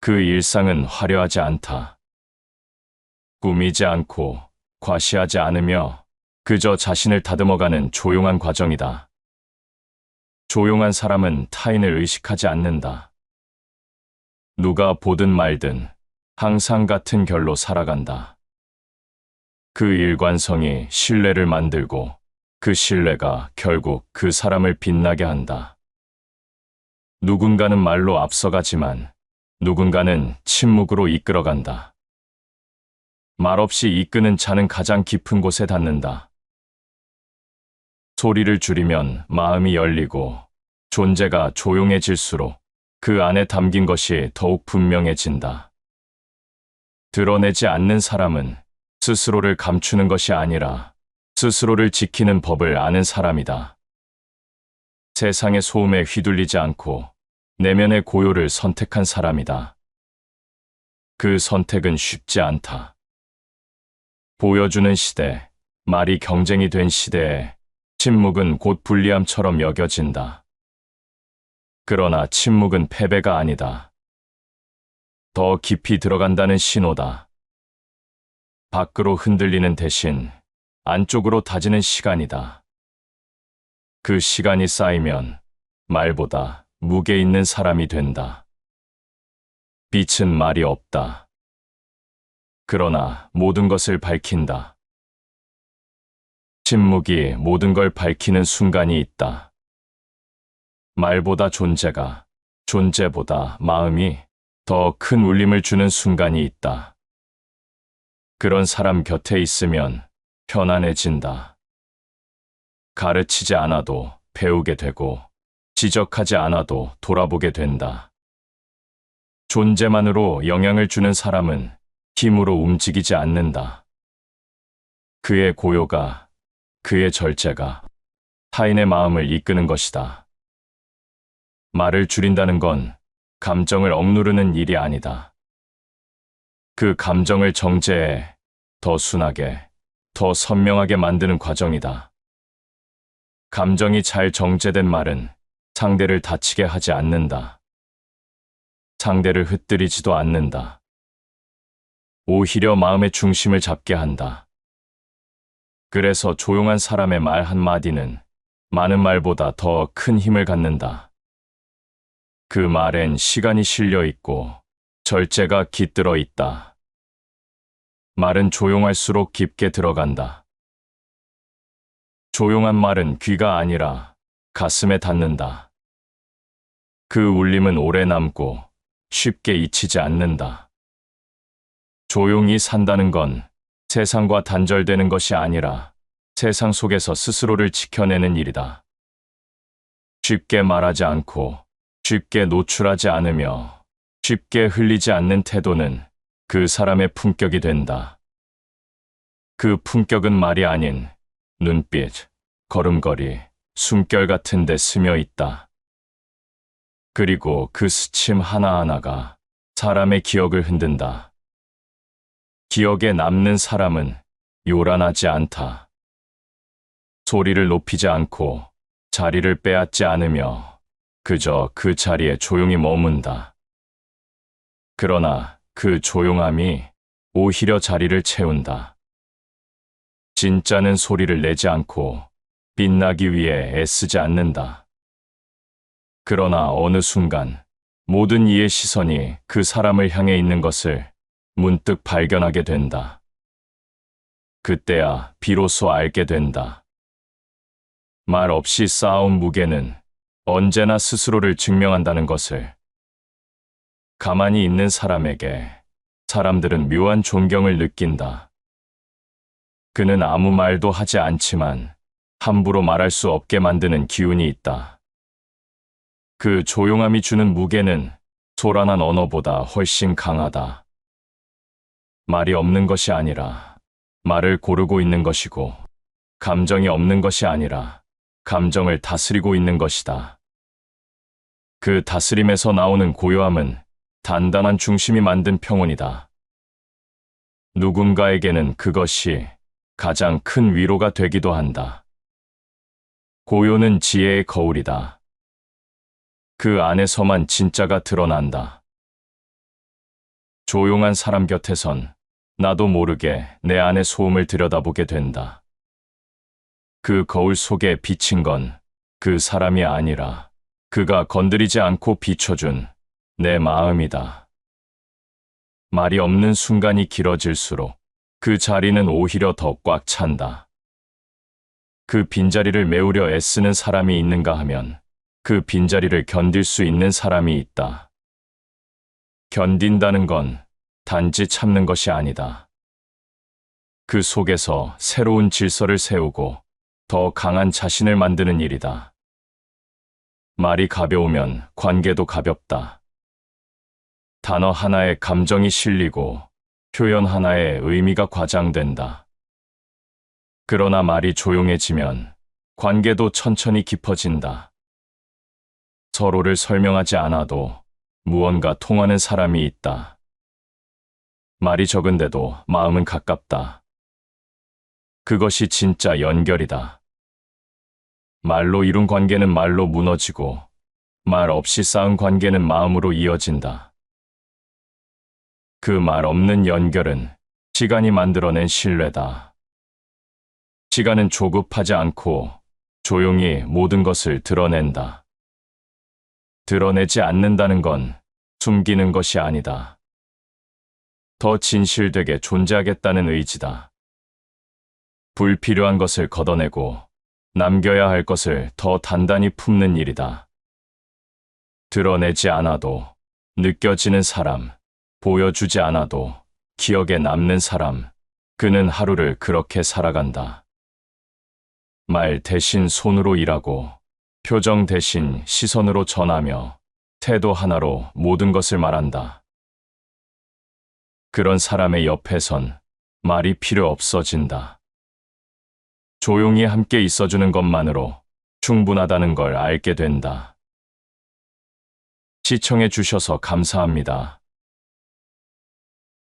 그 일상은 화려하지 않다. 꾸미지 않고 과시하지 않으며 그저 자신을 다듬어가는 조용한 과정이다. 조용한 사람은 타인을 의식하지 않는다. 누가 보든 말든 항상 같은 결로 살아간다. 그 일관성이 신뢰를 만들고 그 신뢰가 결국 그 사람을 빛나게 한다. 누군가는 말로 앞서가지만 누군가는 침묵으로 이끌어간다. 말없이 이끄는 자는 가장 깊은 곳에 닿는다. 소리를 줄이면 마음이 열리고 존재가 조용해질수록 그 안에 담긴 것이 더욱 분명해진다. 드러내지 않는 사람은 스스로를 감추는 것이 아니라 스스로를 지키는 법을 아는 사람이다. 세상의 소음에 휘둘리지 않고 내면의 고요를 선택한 사람이다. 그 선택은 쉽지 않다. 보여주는 시대, 말이 경쟁이 된 시대에 침묵은 곧 불리함처럼 여겨진다. 그러나 침묵은 패배가 아니다. 더 깊이 들어간다는 신호다. 밖으로 흔들리는 대신 안쪽으로 다지는 시간이다. 그 시간이 쌓이면 말보다 무게 있는 사람이 된다. 빛은 말이 없다. 그러나 모든 것을 밝힌다. 침묵이 모든 걸 밝히는 순간이 있다. 말보다 존재가, 존재보다 마음이 더 큰 울림을 주는 순간이 있다. 그런 사람 곁에 있으면 편안해진다. 가르치지 않아도 배우게 되고, 지적하지 않아도 돌아보게 된다. 존재만으로 영향을 주는 사람은 힘으로 움직이지 않는다. 그의 고요가, 그의 절제가 타인의 마음을 이끄는 것이다. 말을 줄인다는 건 감정을 억누르는 일이 아니다. 그 감정을 정제해 더 순하게, 더 선명하게 만드는 과정이다. 감정이 잘 정제된 말은 상대를 다치게 하지 않는다. 상대를 흩뜨리지도 않는다. 오히려 마음의 중심을 잡게 한다. 그래서 조용한 사람의 말 한마디는 많은 말보다 더 큰 힘을 갖는다. 그 말엔 시간이 실려 있고 절제가 깃들어 있다. 말은 조용할수록 깊게 들어간다. 조용한 말은 귀가 아니라 가슴에 닿는다. 그 울림은 오래 남고 쉽게 잊히지 않는다. 조용히 산다는 건 세상과 단절되는 것이 아니라 세상 속에서 스스로를 지켜내는 일이다. 쉽게 말하지 않고 쉽게 노출하지 않으며 쉽게 흘리지 않는 태도는 그 사람의 품격이 된다. 그 품격은 말이 아닌 눈빛, 걸음걸이, 숨결 같은 데 스며 있다. 그리고 그 스침 하나하나가 사람의 기억을 흔든다. 기억에 남는 사람은 요란하지 않다. 소리를 높이지 않고 자리를 빼앗지 않으며 그저 그 자리에 조용히 머문다. 그러나 그 조용함이 오히려 자리를 채운다. 진짜는 소리를 내지 않고 빛나기 위해 애쓰지 않는다. 그러나 어느 순간 모든 이의 시선이 그 사람을 향해 있는 것을 문득 발견하게 된다. 그때야 비로소 알게 된다. 말 없이 쌓아온 무게는 언제나 스스로를 증명한다는 것을. 가만히 있는 사람에게 사람들은 묘한 존경을 느낀다. 그는 아무 말도 하지 않지만 함부로 말할 수 없게 만드는 기운이 있다. 그 조용함이 주는 무게는 소란한 언어보다 훨씬 강하다. 말이 없는 것이 아니라 말을 고르고 있는 것이고, 감정이 없는 것이 아니라 감정을 다스리고 있는 것이다. 그 다스림에서 나오는 고요함은 단단한 중심이 만든 평온이다. 누군가에게는 그것이 가장 큰 위로가 되기도 한다. 고요는 지혜의 거울이다. 그 안에서만 진짜가 드러난다. 조용한 사람 곁에선 나도 모르게 내 안의 소음을 들여다보게 된다. 그 거울 속에 비친 건 그 사람이 아니라 그가 건드리지 않고 비춰준 내 마음이다. 말이 없는 순간이 길어질수록 그 자리는 오히려 더 꽉 찬다. 그 빈자리를 메우려 애쓰는 사람이 있는가 하면 그 빈자리를 견딜 수 있는 사람이 있다. 견딘다는 건 단지 참는 것이 아니다. 그 속에서 새로운 질서를 세우고 더 강한 자신을 만드는 일이다. 말이 가벼우면 관계도 가볍다. 단어 하나에 감정이 실리고 표현 하나에 의미가 과장된다. 그러나 말이 조용해지면 관계도 천천히 깊어진다. 서로를 설명하지 않아도 무언가 통하는 사람이 있다. 말이 적은데도 마음은 가깝다. 그것이 진짜 연결이다. 말로 이룬 관계는 말로 무너지고, 말 없이 쌓은 관계는 마음으로 이어진다. 그 말 없는 연결은 시간이 만들어낸 신뢰다. 시간은 조급하지 않고 조용히 모든 것을 드러낸다. 드러내지 않는다는 건 숨기는 것이 아니다. 더 진실되게 존재하겠다는 의지다. 불필요한 것을 걷어내고 남겨야 할 것을 더 단단히 품는 일이다. 드러내지 않아도 느껴지는 사람, 보여주지 않아도 기억에 남는 사람, 그는 하루를 그렇게 살아간다. 말 대신 손으로 일하고, 표정 대신 시선으로 전하며, 태도 하나로 모든 것을 말한다. 그런 사람의 옆에선 말이 필요 없어진다. 조용히 함께 있어주는 것만으로 충분하다는 걸 알게 된다. 시청해 주셔서 감사합니다.